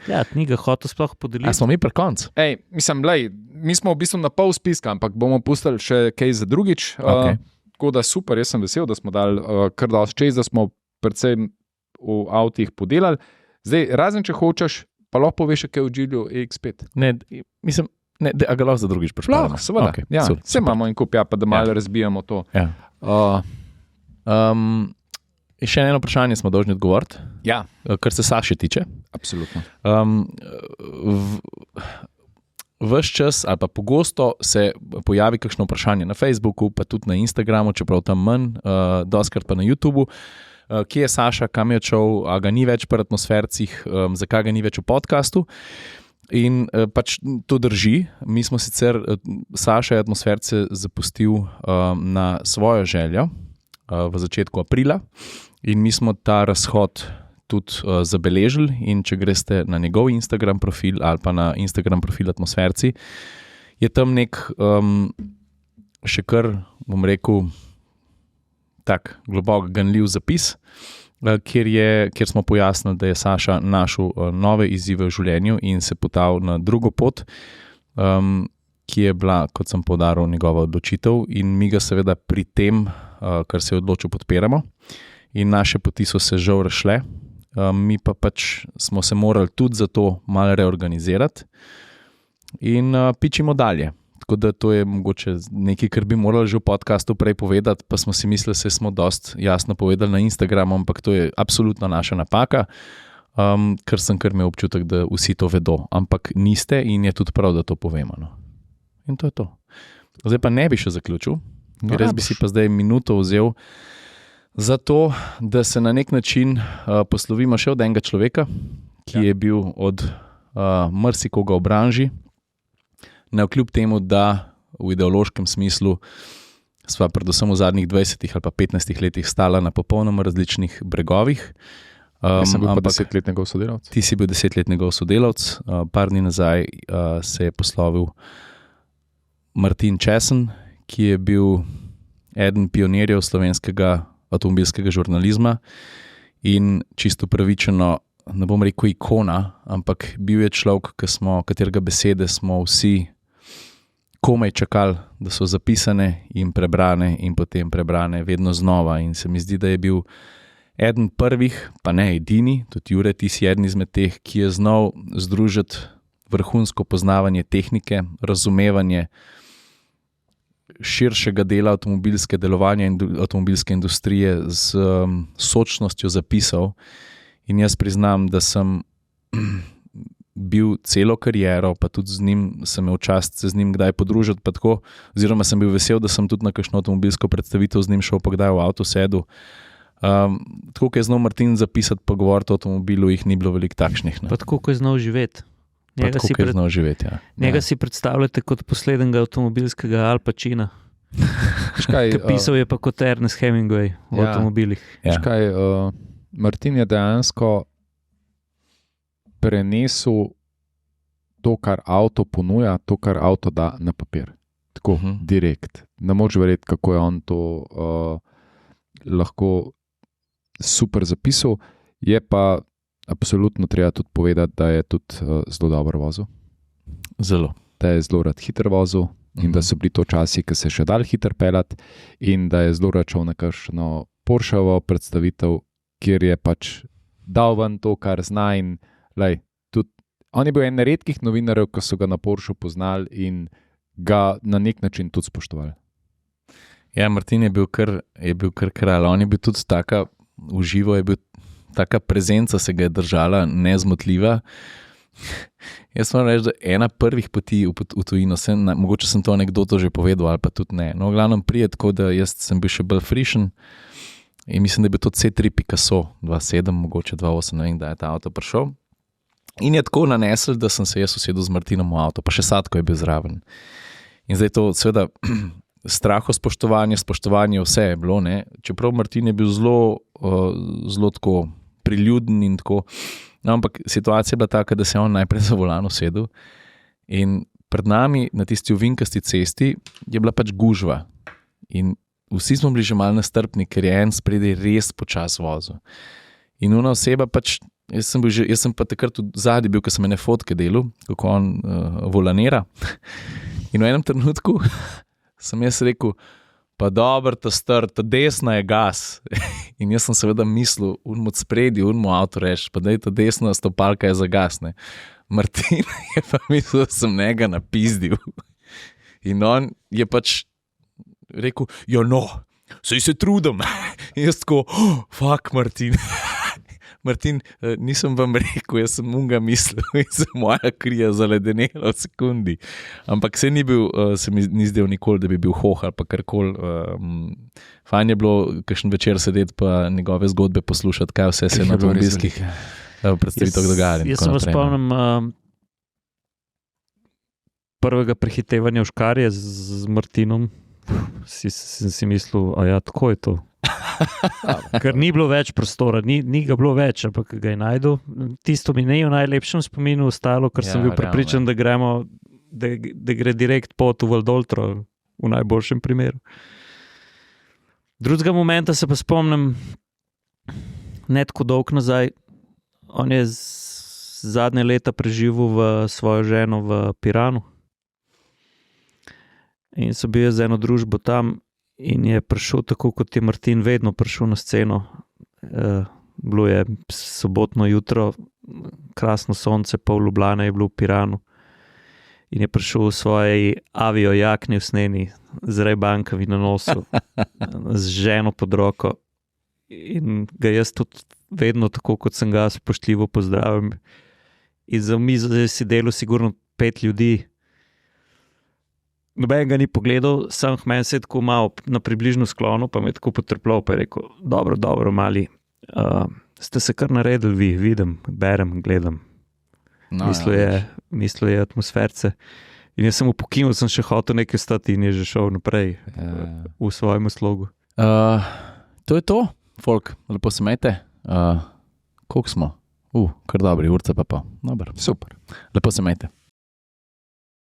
Ja, knjiga hotel sploh podeliti. A smo mi pri koncu? Ej, mislim, lej, mi smo v bistvu na pol spiska, ampak bomo pustili še kaj za drugič. Okay. Tako da super, jaz sem vesel, da smo dali kar dosti čez, da smo predvsem v avtih podelali. Zdaj, razen če hočeš, pa lahko poveš, kaj je v Gilju EX5. Ne, mislim, ne, a ga lahko za drugič prišparamo. Seveda. Okay, Ja, vse imamo in kup, ja, pa da malo razbijamo to. Ja. Še eno vprašanje smo dolžni odgovoriti, Ja, kar se Saše tiče. absolutno. Ves čas ali pa pogosto se pojavi kakšno vprašanje na Facebooku, pa tudi na Instagramu, čeprav tam manj, doskrat pa na YouTubu. Kje je Saša, kam je odšel, a ga ni več pri atmosfercih, zakaj ga ni več v podcastu. In pač to drži. Mi smo sicer, Saša je atmosferce zapustil na svojo željo v začetku aprila in mi smo ta razhod tudi zabeležili in če greste na njegov Instagram profil ali pa na Instagram profil atmosferci, je tam nek še kar, bom rekel, tak globok ganljiv zapis, kjer smo pojasnili, da je Saša našel nove izzive v življenju in se potal na drugo pot, ki je bila, kot sem poudaril, njegova odločitev in mi ga seveda pri tem, kar se je odločil, podpiramo in naše poti so se žal razšle, mi pa pač smo se morali tudi za to malo reorganizirati in pičimo dalje. Tako da to je mogoče nekaj, kar bi morali že v podcastu prej povedati, pa smo si mislili, da smo dosti jasno povedali na Instagramu, ampak to je absolutno naša napaka, ker sem kar imel občutek, da vsi to vedo, ampak niste in je tudi prav, da to povemo. No. In to je to. Zdaj pa ne bi še zaključil, ker jaz bi si pa zdaj minuto vzel za to, da se na nek način poslovimo še od enega človeka, ki je bil od marsikoga v branži, navkljub temu, da v ideološkem smislu sva predvsem v zadnjih 20 ali pa 15 letih stala na popolnoma različnih bregovih. Jaz sem bil pa 10-letnega sodelavca. Ti si bil 10-letnega sodelavc. Par dni nazaj se je poslovil Martin Česen, ki je bil eden pionirjev slovenskega avtomobilskega žurnalizma in čisto pravičeno, ne bom rekel ikona, ampak bil je človek, katerega besede smo vsi komaj čakali, da so zapisane in prebrane in potem prebrane vedno znova. In se mi zdi, da je bil eden prvih, pa ne edini, tudi Jure, ti si eden izmed teh, ki je znal združiti vrhunsko poznavanje tehnike, razumevanje širšega dela avtomobilske delovanja in avtomobilske industrije z sočnostjo zapisov. In jaz priznam, da sem bil celo kariero, pa tudi z njim sem imel čast se z njim kdaj podružiti, pa tako, oziroma sem bil vesel, da sem tudi na kakšno avtomobilsko predstavitev z njim šel, pa kdaj v avto sedel. Tako, ko je znal Martin zapisati, pa govoriti o avtomobilu, jih ni bilo veliko takšnih. Ne? Pa tako, ko je znal živeti. Njega si predstavljate kot poslednjega avtomobilskega Al Pacina. Pisal je pa kot Ernest Hemingway v avtomobilih. Škaj, Martin je dejansko prenesel to, kar avto ponuja, to, kar avto da na papir. Tako, direkt. Ne moreš verjeti, kako je on to lahko super zapisal. Je pa absolutno treba tudi povedati, da je tudi zelo dobro vozil. Zelo. Da je zelo rad hiter vozil in da so bili to časi, ki se še dal hiter peljati in da je zelo račal na kakšno Porscheovo predstavitev, kjer je pač dal ven to, kar zna in lej, tudi on je bil en redkih novinarjev, ki so ga na Porscheu poznali in ga na nek način tudi spoštovali. Ja, Martin je bil kar kralj. On je bil tudi taka, uživo je bil taka prezenca, se ga je držala, nezmotljiva. Jaz moram reči, da ena prvih poti v tujino, mogoče sem to anekdoto že povedal, ali pa tudi ne. No, v glavnem prije tako, da jaz sem bil še bolj frišen in mislim, da je bil to C3 Picasso 2.7, mogoče 2.8, ne vem, da je ta avto prišel. In je tako nanesel, da sem se jaz usedel z Martinom v avto, pa še Sadko je bil zraven. In zdaj to seveda spoštovanje, vse je bilo, ne. Čeprav Martin je bil zelo tako priljuden in tako, no, ampak situacija je bila taka, da se je on najprej za volan usedel in pred nami na tisti ovinkasti cesti je bila pač gužva in vsi smo bili že malo nestrpni, ker je en spredaj res počas vozil. In ona oseba pač, jaz sem pa takrat tudi zadnji bil, ko sem ene fotke delal, kako on volanira in v enem trenutku sem jaz rekel, pa dobro, ta desna je gas. In jaz sem seveda mislil, unmo od spredi, unmo avto reči, pa daj ta desna stopalka je za gas, ne. Martin je pa mislil, da sem njega napizdil. In on je pač rekel, jo no, saj se trudim. In jaz tako, fuck Martin. Martin, nisem vam rekel, jaz sem unga mislil in se moja krija zaledenela v sekundi. Ampak se mi ni zdel nikoli, da bi bil hoh ali pa karkoli. Fajn je bilo kakšen večer sedeti pa njegove zgodbe poslušati, kaj vse se je na avtomobilskih predstavitvah dogajalo. Jaz se vas spomnim prvega prehitevanja v Škarje z Martinom. Sem si mislil, a ja, tako je to. Ker ni bilo več prostora, ni ga bilo več, ampak ga je najdel. Tisto mi ne je v najlepšem spominu ostalo, ker sem bil prepričan, da gre direkt pot v Valdoltro, v najboljšem primeru. Drugega momenta se pa spomnim ne tako dolg nazaj. On je zadnje leta preživel v svojo ženo v Piranu in so bil z eno družbo tam. In je prišel tako, kot je Martin vedno prišel na sceno. Bilo je sobotno jutro, krasno sonce, pol Ljubljane je bilo v Piranu. In je prišel v svoji aviojakni usnjeni, z Ray-Bankovi na nosu, z ženo pod roko. In ga jaz tudi vedno tako, kot sem ga spoštljivo pozdravil. In za mizo je sedelo sigurno 5 ljudi. Noben ga ni pogledal, sam meni se je tako malo na približno sklonu, pa me je tako potrpljal, pa je rekel, dobro, mali, ste se kar naredili vi, vidim, berem, gledam. No, mislil je atmosferce. In jaz sem upokinil, sem še hotel nekaj stati in je že šel naprej v svojem slogu. To je to, folk, lepo se imejte. Koliko smo? Kar dobri, urca pa. Dobar. Super. Lepo se imejte.